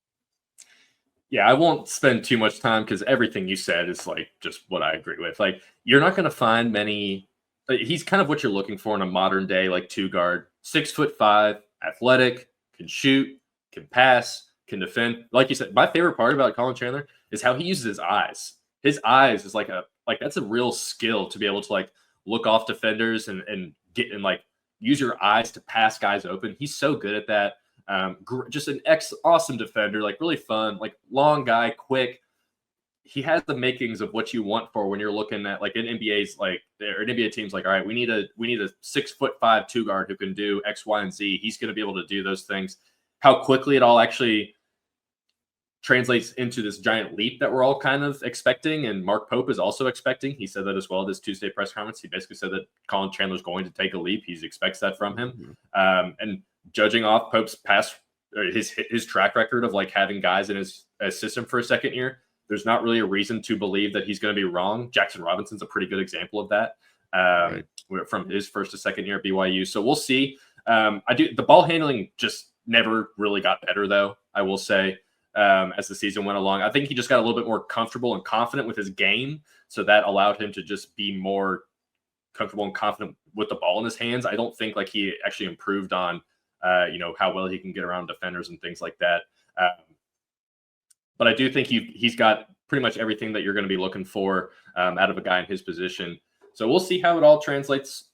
Yeah, I won't spend too much time because everything you said is like just what I agree with. Like, you're not going to find many. He's kind of what you're looking for in a modern day, like two guard, 6'5", athletic, can shoot, can pass, can defend. Like you said, my favorite part about Colin Chandler is how he uses his eyes. His eyes is like that's a real skill to be able to like look off defenders and get and like use your eyes to pass guys open. He's so good at that. Just an awesome defender, like really fun, like long guy, quick. He has the makings of what you want for when you're looking at like an NBA's like or an NBA team's like, all right, we need a 6'5" two guard who can do X, Y, and Z. He's going to be able to do those things. How quickly it all actually translates into this giant leap that we're all kind of expecting, and Mark Pope is also expecting. He said that as well at this Tuesday press conference. He basically said that Colin Chandler's going to take a leap. He expects that from him. And judging off Pope's past, or his track record of like having guys in his system for a second year, there's not really a reason to believe that he's going to be wrong. Jackson Robinson's a pretty good example of that from his first to second year at BYU. So we'll see. The ball handling just never really got better, though, I will say, as the season went along. I think he just got a little bit more comfortable and confident with his game. So that allowed him to just be more comfortable and confident with the ball in his hands. I don't think like he actually improved on, how well he can get around defenders and things like that. But I do think he's got pretty much everything that you're going to be looking for out of a guy in his position. So we'll see how it all translates.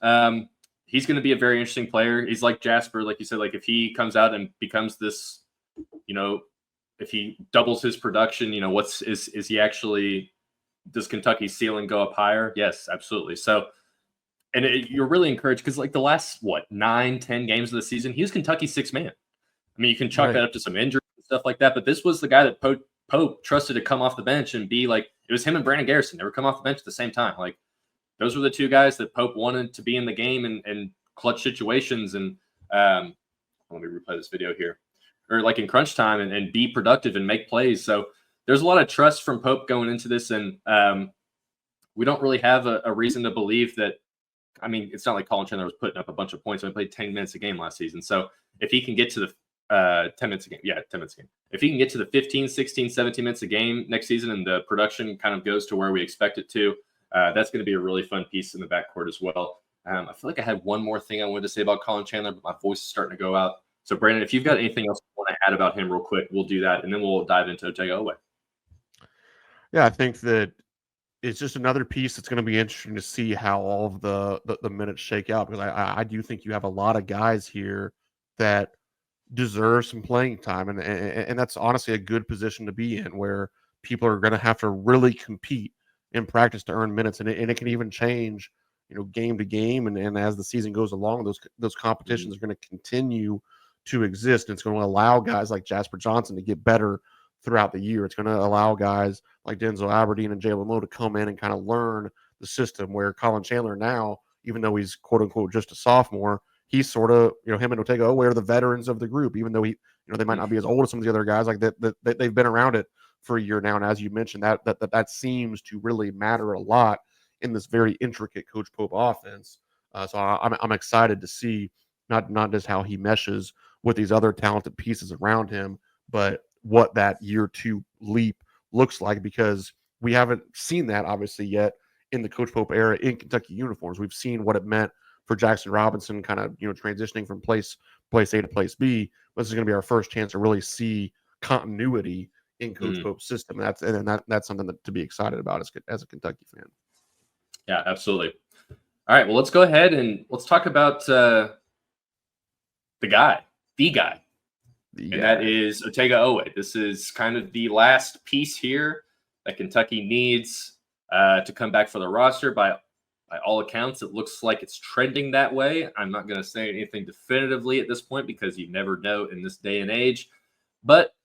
He's going to be a very interesting player. He's like Jasper, like you said, like if he comes out and becomes this, if he doubles his production, is he actually, does Kentucky's ceiling go up higher? Yes, absolutely. So, and you're really encouraged because like the last, 9-10 games of the season, he was Kentucky's sixth man. I mean, you can chalk that up to some injuries and stuff like that, but this was the guy that Pope Pope trusted to come off the bench and be like, it was him and Brandon Garrison. They were come off the bench at the same time. Like, those were the two guys that Pope wanted to be in the game and clutch situations. And let me replay this video here. Or like in crunch time and be productive and make plays. So there's a lot of trust from Pope going into this. And we don't really have a reason to believe that. I mean, it's not like Colin Chandler was putting up a bunch of points when he played 10 minutes a game last season. So if he can get to the 10 minutes a game, 10 minutes a game. If he can get to the 15, 16, 17 minutes a game next season and the production kind of goes to where we expect it to, that's going to be a really fun piece in the backcourt as well. I feel like I had one more thing I wanted to say about Colin Chandler, but my voice is starting to go out. So, Brandon, if you've got anything else you want to add about him real quick, we'll do that, and then we'll dive into Otega Oweh. Yeah, I think that it's just another piece that's going to be interesting to see how all of the minutes shake out, because I do think you have a lot of guys here that deserve some playing time, and that's honestly a good position to be in, where people are going to have to really compete in practice to earn minutes, and it can even change, game to game, and as the season goes along, those competitions are going to continue to exist, and it's going to allow guys like Jasper Johnson to get better throughout the year. It's going to allow guys like Denzel Aberdeen and Jaland Lowe to come in and kind of learn the system, where Colin Chandler now, even though he's quote unquote just a sophomore, he's sort of, him and Otega Oweh are the veterans of the group, even though they might not be as old as some of the other guys, like that they've been around it for a year now. And as you mentioned, that seems to really matter a lot in this very intricate Coach Pope offense. So I'm excited to see not just how he meshes with these other talented pieces around him, but what that year two leap looks like, because we haven't seen that obviously yet in the Coach Pope era in Kentucky uniforms. We've seen what it meant for Jackson Robinson kind of, transitioning from place A to place B. This is going to be our first chance to really see continuity in Coach Pope's system. That's something to be excited about as a Kentucky fan. Yeah, absolutely. All right, well, let's go ahead and let's talk about the guy. And that is Otega Oweh. This is kind of the last piece here that Kentucky needs to come back for the roster. By all accounts, it looks like it's trending that way. I'm not going to say anything definitively at this point because you never know in this day and age. But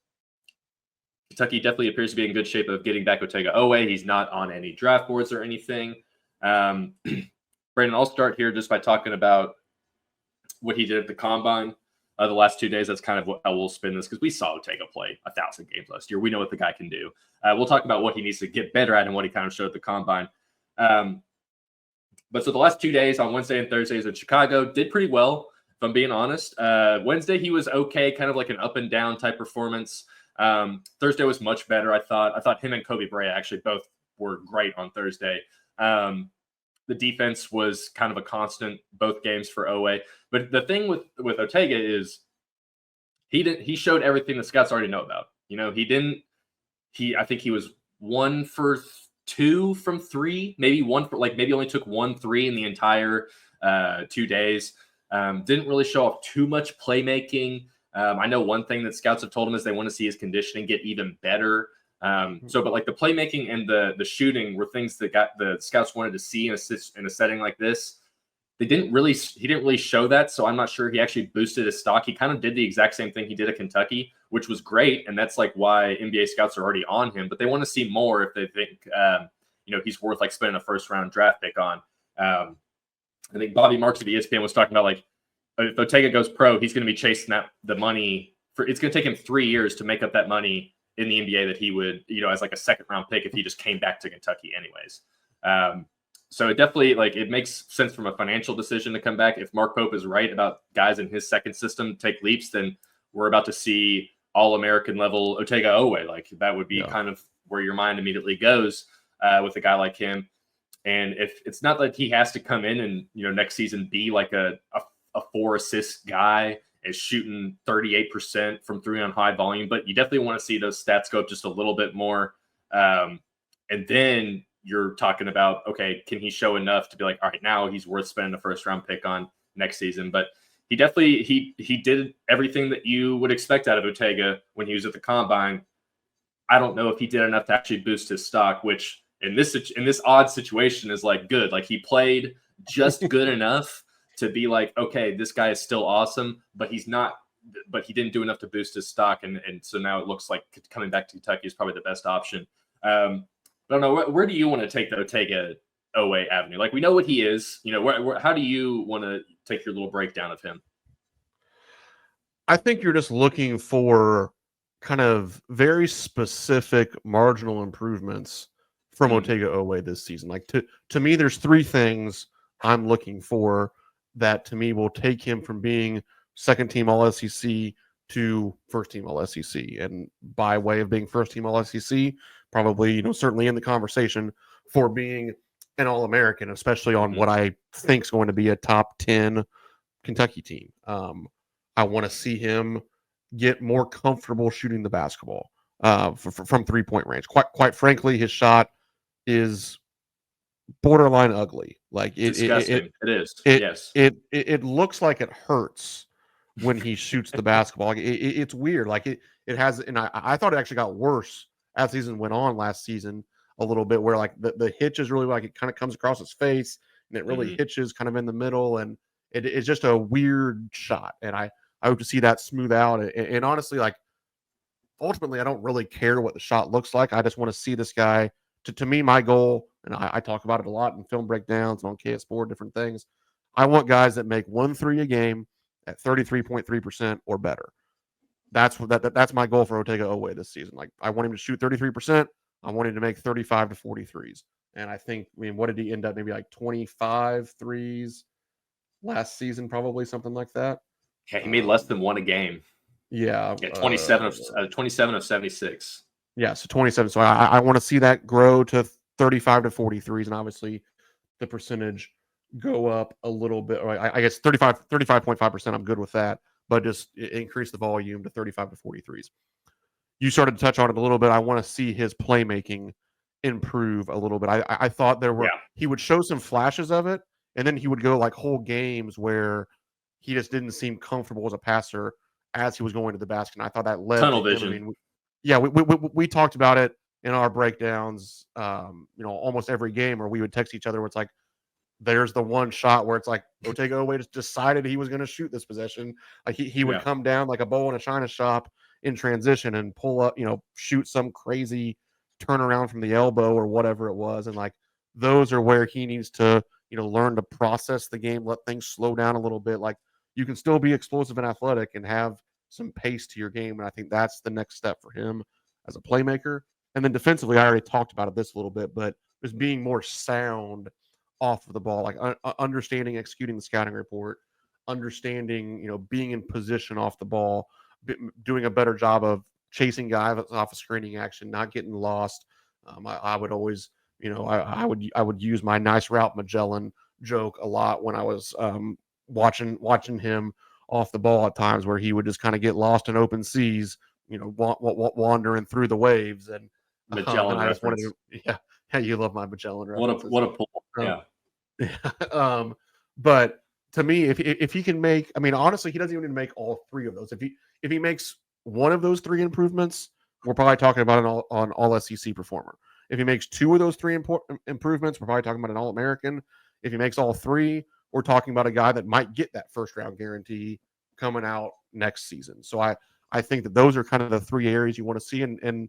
Kentucky definitely appears to be in good shape of getting back Otega Oweh. He's not on any draft boards or anything. Brandon, I'll start here just by talking about what he did at the Combine. The last 2 days, that's kind of how we'll spin this, because we saw Otega play 1,000 games last year. We know what the guy can do. We'll talk about what he needs to get better at and what he kind of showed at the Combine. But so the last 2 days, on Wednesday and Thursdays in Chicago, did pretty well, if I'm being honest. Wednesday, he was okay, kind of like an up and down type performance. Thursday was much better, I thought. I thought him and Kobe Brea actually both were great on Thursday. The defense was kind of a constant both games for Oweh. But the thing with Otega is he showed everything the scouts already know about. I think he was 1 for 2 from 3, maybe only took 1 3 in the entire 2 days. Didn't really show off too much playmaking. I know one thing that scouts have told him is they want to see his conditioning get even better. But like the playmaking and the shooting were things that the scouts wanted to see in a setting like this. He didn't really show that. So I'm not sure he actually boosted his stock. He kind of did the exact same thing he did at Kentucky, which was great. And that's like why NBA scouts are already on him, but they want to see more if they think, he's worth like spending a first round draft pick on. I think Bobby Marks of ESPN was talking about like, if Otega goes pro, he's going to be chasing the money it's going to take him 3 years to make up that money in the NBA that he would, as like a second round pick if he just came back to Kentucky anyways. So it definitely it makes sense from a financial decision to come back. If Mark Pope is right about guys in his second system take leaps, then we're about to see All-American level Otega Oweh. Like that would be kind of where your mind immediately goes with a guy like him. And if it's not that he has to come in and, next season be like a 4-assist guy is shooting 38% from 3 on high volume, but you definitely want to see those stats go up just a little bit more. And then you're talking about, okay, can he show enough to be like, all right, now he's worth spending a first round pick on next season. But he definitely, he did everything that you would expect out of Otega when he was at the Combine. I don't know if he did enough to actually boost his stock, which in this odd situation is like good. Like he played just good enough to be like, okay, this guy is still awesome, but he's not but he didn't do enough to boost his stock, and so now it looks like coming back to Kentucky is probably the best option. But I don't know, where do you want to take the Otega Oweh avenue? Like, we know what he is. How do you want to take your little breakdown of him? I think you're just looking for kind of very specific marginal improvements from Otega Oweh this season. Like, to me, there's three things I'm looking for that to me will take him from being second team All SEC to first team All SEC. And by way of being first team All SEC, probably, certainly in the conversation for being an All American, especially on what I think is going to be a top 10 Kentucky team. I want to see him get more comfortable shooting the basketball from 3-point range. Quite frankly, his shot is borderline ugly. Like disgusting. It is. Yes. It looks like it hurts when he shoots the basketball. Like it's weird. Like it has, and I thought it actually got worse as the season went on last season a little bit, where like the hitch is really like it kind of comes across his face and it really hitches kind of in the middle, and it's just a weird shot. And I hope to see that smooth out. And honestly, like ultimately, I don't really care what the shot looks like. I just want to see this guy. To me, my goal, and I talk about it a lot in film breakdowns on KS Sport, different things. I want guys that make 1 3 a game at 33.3% or better. That's my goal for Otega Oweh this season. Like, I want him to shoot 33%. I want him to make 35 to 43s. And I think, what did he end up? Maybe like 25 threes last season, probably something like that. Yeah, he made less than one a game. Yeah. 27 of 76. Yeah, so 27. So I want to see that grow to 35 to 43s, and obviously the percentage go up a little bit. Or I guess 35.5%, I'm good with that, but just increase the volume to 35 to 43s. You started to touch on it a little bit. I want to see his playmaking improve a little bit. I thought he would show some flashes of it, and then he would go like whole games where he just didn't seem comfortable as a passer as he was going to the basket. And I thought that led tunnel to vision. We talked about it in our breakdowns, almost every game, where we would text each other where it's like, there's the one shot where it's like Otega Oweh just decided he was going to shoot this possession. Like he would come down like a bowl in a china shop in transition and pull up, shoot some crazy turnaround from the elbow or whatever it was. And like, those are where he needs to, learn to process the game, let things slow down a little bit. Like, you can still be explosive and athletic and have some pace to your game. And I think that's the next step for him as a playmaker. And then defensively, I already talked about this a little bit, but just being more sound off of the ball, like understanding, executing the scouting report, understanding, being in position off the ball, doing a better job of chasing guys off of screening action, not getting lost. I would always, I would use my nice route Magellan joke a lot when I was watching him off the ball at times, where he would just kind of get lost in open seas, wandering through the waves. And Magellan I just reference. wanted to, yeah, you love my Magellan reference. What a pull. Yeah. But to me, if he can make, honestly, he doesn't even need to make all three of those. If he makes one of those three improvements, we're probably talking about an all SEC performer. If he makes two of those three improvements, we're probably talking about an All American. If he makes all three, we're talking about a guy that might get that first round guarantee coming out next season. So I think that those are kind of the three areas you want to see. And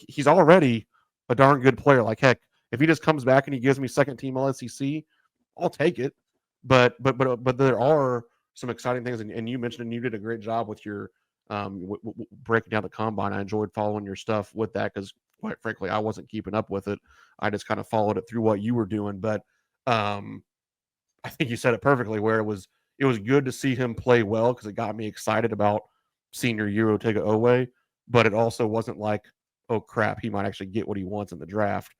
he's already a darn good player. Like, heck, if he just comes back and he gives me second team All SEC, I'll take it. But there are some exciting things, and you mentioned, and you did a great job with your breaking down the combine. I enjoyed following your stuff with that, because quite frankly, I wasn't keeping up with it. I just kind of followed it through what you were doing. But I think you said it perfectly, where it was good to see him play well, because it got me excited about senior year Otega Oweh, but it also wasn't like, oh crap, he might actually get what he wants in the draft.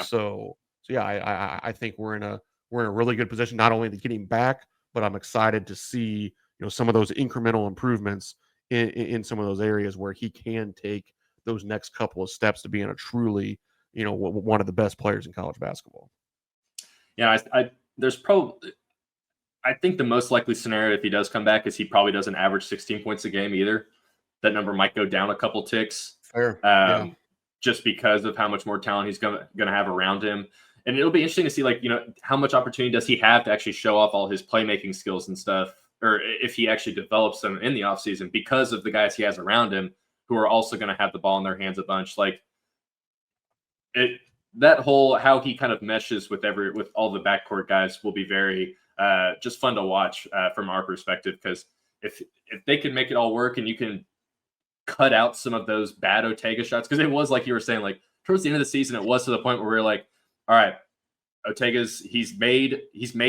So I think we're in a really good position, not only to get him back, but I'm excited to see some of those incremental improvements in some of those areas where he can take those next couple of steps to being a truly one of the best players in college basketball. Yeah, I think the most likely scenario if he does come back is he probably doesn't average 16 points a game either. That number might go down a couple ticks. Fair. Just because of how much more talent he's going to have around him. And it'll be interesting to see, how much opportunity does he have to actually show off all his playmaking skills and stuff or if he actually develops them in the offseason because of the guys he has around him who are also going to have the ball in their hands a bunch. Like that whole how he kind of meshes with all the backcourt guys will be very just fun to watch from our perspective, because if they can make it all work and you can cut out some of those bad Otega shots, because it was like you were saying, like towards the end of the season, it was to the point where we were like, all right, Otega's he's made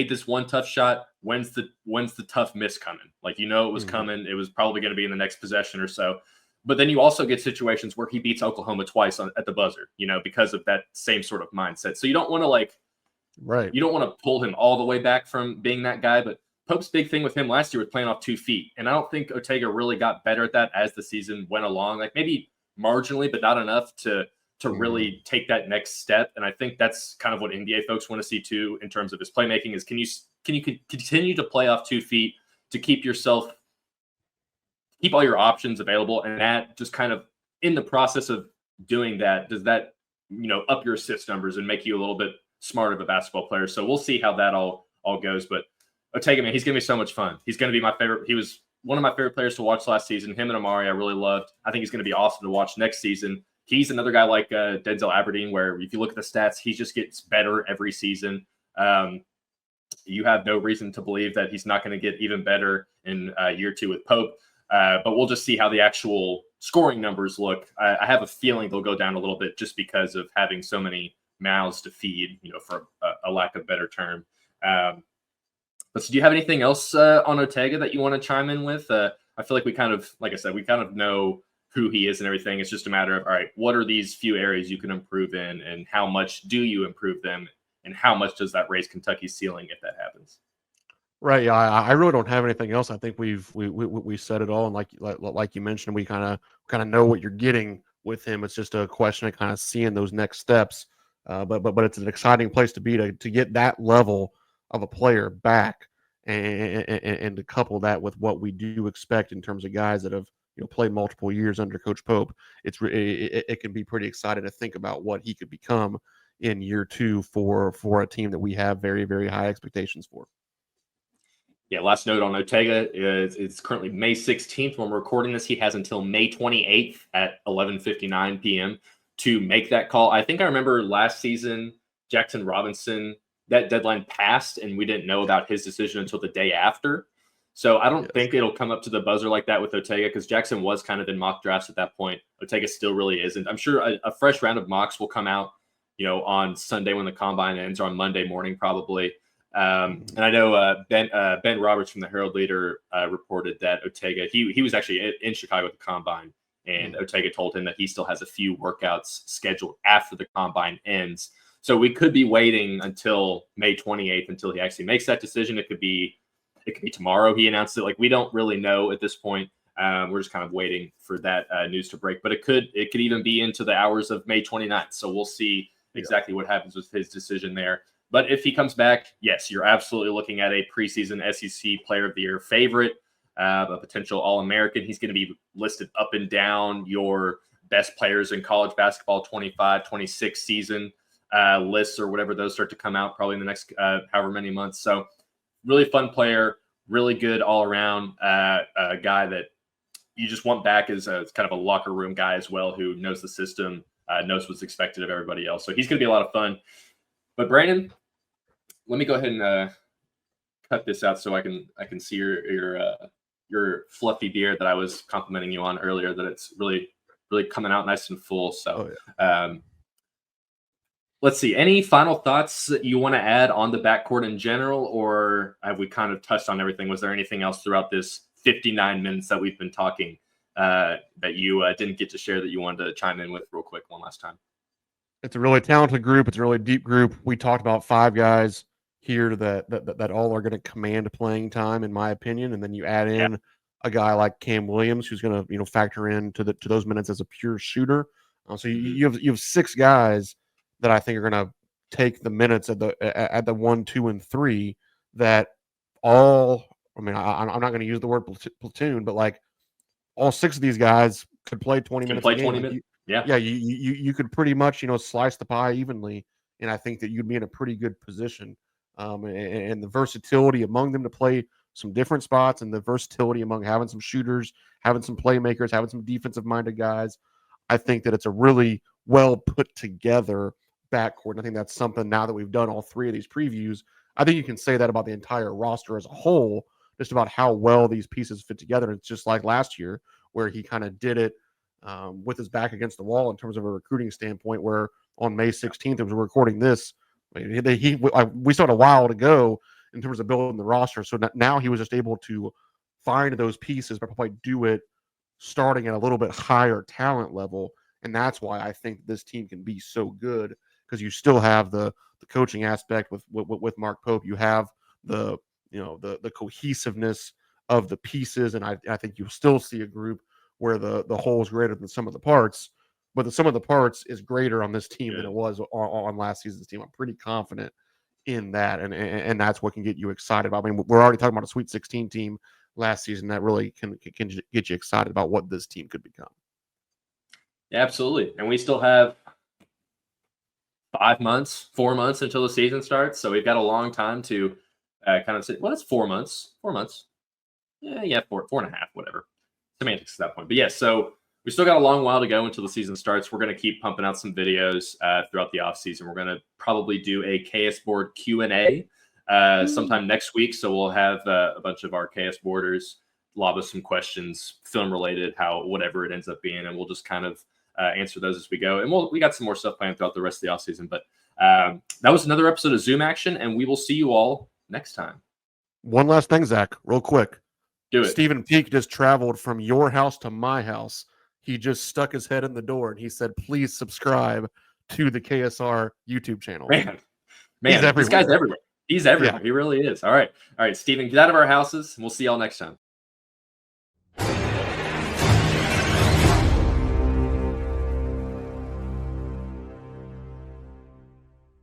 this one tough shot. When's the tough miss coming? Like, it was coming. It was probably going to be in the next possession or so. But then you also get situations where he beats Oklahoma twice at the buzzer, because of that same sort of mindset. So you don't want to you don't want to pull him all the way back from being that guy. But Pope's big thing with him last year was playing off 2 feet. And I don't think Otega really got better at that as the season went along, like maybe marginally, but not enough to really take that next step. And I think that's kind of what NBA folks want to see too, in terms of his playmaking, is can you continue to play off 2 feet to keep all your options available, and that just kind of in the process of doing that, does that, up your assist numbers and make you a little bit smarter of a basketball player. So we'll see how that all goes. But Otega, man, he's going to be so much fun. He's going to be my favorite. He was one of my favorite players to watch last season. Him and Amari, I really loved. I think he's going to be awesome to watch next season. He's another guy like Denzel Aberdeen, where if you look at the stats, he just gets better every season. You have no reason to believe that he's not going to get even better in year 2 with Pope. But we'll just see how the actual scoring numbers look. I have a feeling they'll go down a little bit just because of having so many mouths to feed, for a lack of better term. But so do you have anything else on Otega that you want to chime in with? I feel like we kind of, like I said, we kind of know who he is and everything. It's just a matter of, all right, what are these few areas you can improve in, and how much do you improve them, and how much does that raise Kentucky's ceiling if that happens? Right. Yeah. I really don't have anything else. I think we said it all. And like you mentioned, we kind of know what you're getting with him. It's just a question of kind of seeing those next steps. But it's an exciting place to be to get that level of a player back, and to couple that with what we do expect in terms of guys that have played multiple years under Coach Pope. It can be pretty exciting to think about what he could become in year 2 for a team that we have very, very high expectations for. Yeah, last note on Otega is it's currently May 16th when we're recording this. He has until May 28th at 11:59 p.m. to make that call. I think I remember last season, Jackson Robinson, that deadline passed, and we didn't know about his decision until the day after. So I don't think it'll come up to the buzzer like that with Otega, because Jackson was kind of in mock drafts at that point. Otega still really isn't. I'm sure a fresh round of mocks will come out, on Sunday when the combine ends, or on Monday morning probably. And I know Ben Roberts from the Herald Leader reported that Otega, he was actually in Chicago at the combine, and Otega told him that he still has a few workouts scheduled after the combine ends. So we could be waiting until May 28th until he actually makes that decision. It could be tomorrow he announced it. Like, we don't really know at this point. We're just kind of waiting for that news to break. But it could even be into the hours of May 29th. So we'll see exactly what happens with his decision there. But if he comes back, yes, you're absolutely looking at a preseason SEC Player of the Year favorite, a potential All-American. He's going to be listed up and down your best players in college basketball 25, 26 season lists, or whatever those start to come out probably in the next however many months. So really fun player, really good all-around guy that you just want back as kind of a locker room guy as well, who knows the system, knows what's expected of everybody else. So he's going to be a lot of fun. But Brandon, let me go ahead and cut this out so I can see your fluffy beard that I was complimenting you on earlier, that it's really, really coming out nice and full. So let's see. Any final thoughts that you want to add on the backcourt in general, or have we kind of touched on everything? Was there anything else throughout this 59 minutes that we've been talking that you didn't get to share that you wanted to chime in with real quick one last time? It's a really talented group. It's a really deep group. We talked about 5 guys here that all are going to command playing time, in my opinion. And then you add in a guy like Cam Williams, who's going to factor in to those minutes as a pure shooter. So you have 6 guys that I think are going to take the minutes at the 1, 2, and 3. That all. I mean, I'm not going to use the word platoon, but like all 6 of these guys could play 20 minutes. Play 20 minutes. You could pretty much, slice the pie evenly, and I think that you'd be in a pretty good position. And the versatility among them to play some different spots and the versatility among having some shooters, having some playmakers, having some defensive-minded guys. I think that it's a really well put together backcourt. And I think that's something now that we've done all three of these previews. I think you can say that about the entire roster as a whole, just about how well these pieces fit together. It's just like last year where he kind of did it with his back against the wall in terms of a recruiting standpoint, where on May 16th, as we're recording this, we still had a while to go in terms of building the roster. So now he was just able to find those pieces, but probably do it starting at a little bit higher talent level. And that's why I think this team can be so good, because you still have the coaching aspect with Mark Pope. You have the cohesiveness of the pieces. And I think you'll still see a group where the whole is greater than the sum of the parts, but the sum of the parts is greater on this team than it was on last season's team. I'm pretty confident in that. And that's what can get you excited about. I mean, we're already talking about a Sweet 16 team last season. That really can get you excited about what this team could become. Yeah, absolutely. And we still have 4 months until the season starts. So we've got a long time to kind of say, well, it's 4 months. 4 months. Yeah, 4.5, whatever. Semantics at that point. But yeah, so we still got a long while to go until the season starts. We're going to keep pumping out some videos throughout the offseason. We're going to probably do a KS Board Q&A sometime next week. So we'll have a bunch of our KS boarders lob us some questions, film related, whatever it ends up being, and we'll just kind of answer those as we go. And we got some more stuff planned throughout the rest of the offseason. But that was another episode of Zoom Action, and we will see you all next time. One last thing, Zach, real quick. Do it. Stephen Peak just traveled from your house to my house. He just stuck his head in the door and he said, please subscribe to the KSR YouTube channel. Man, this guy's everywhere. He's everywhere. Yeah. He really is. All right, Stephen, get out of our houses, and we'll see y'all next time.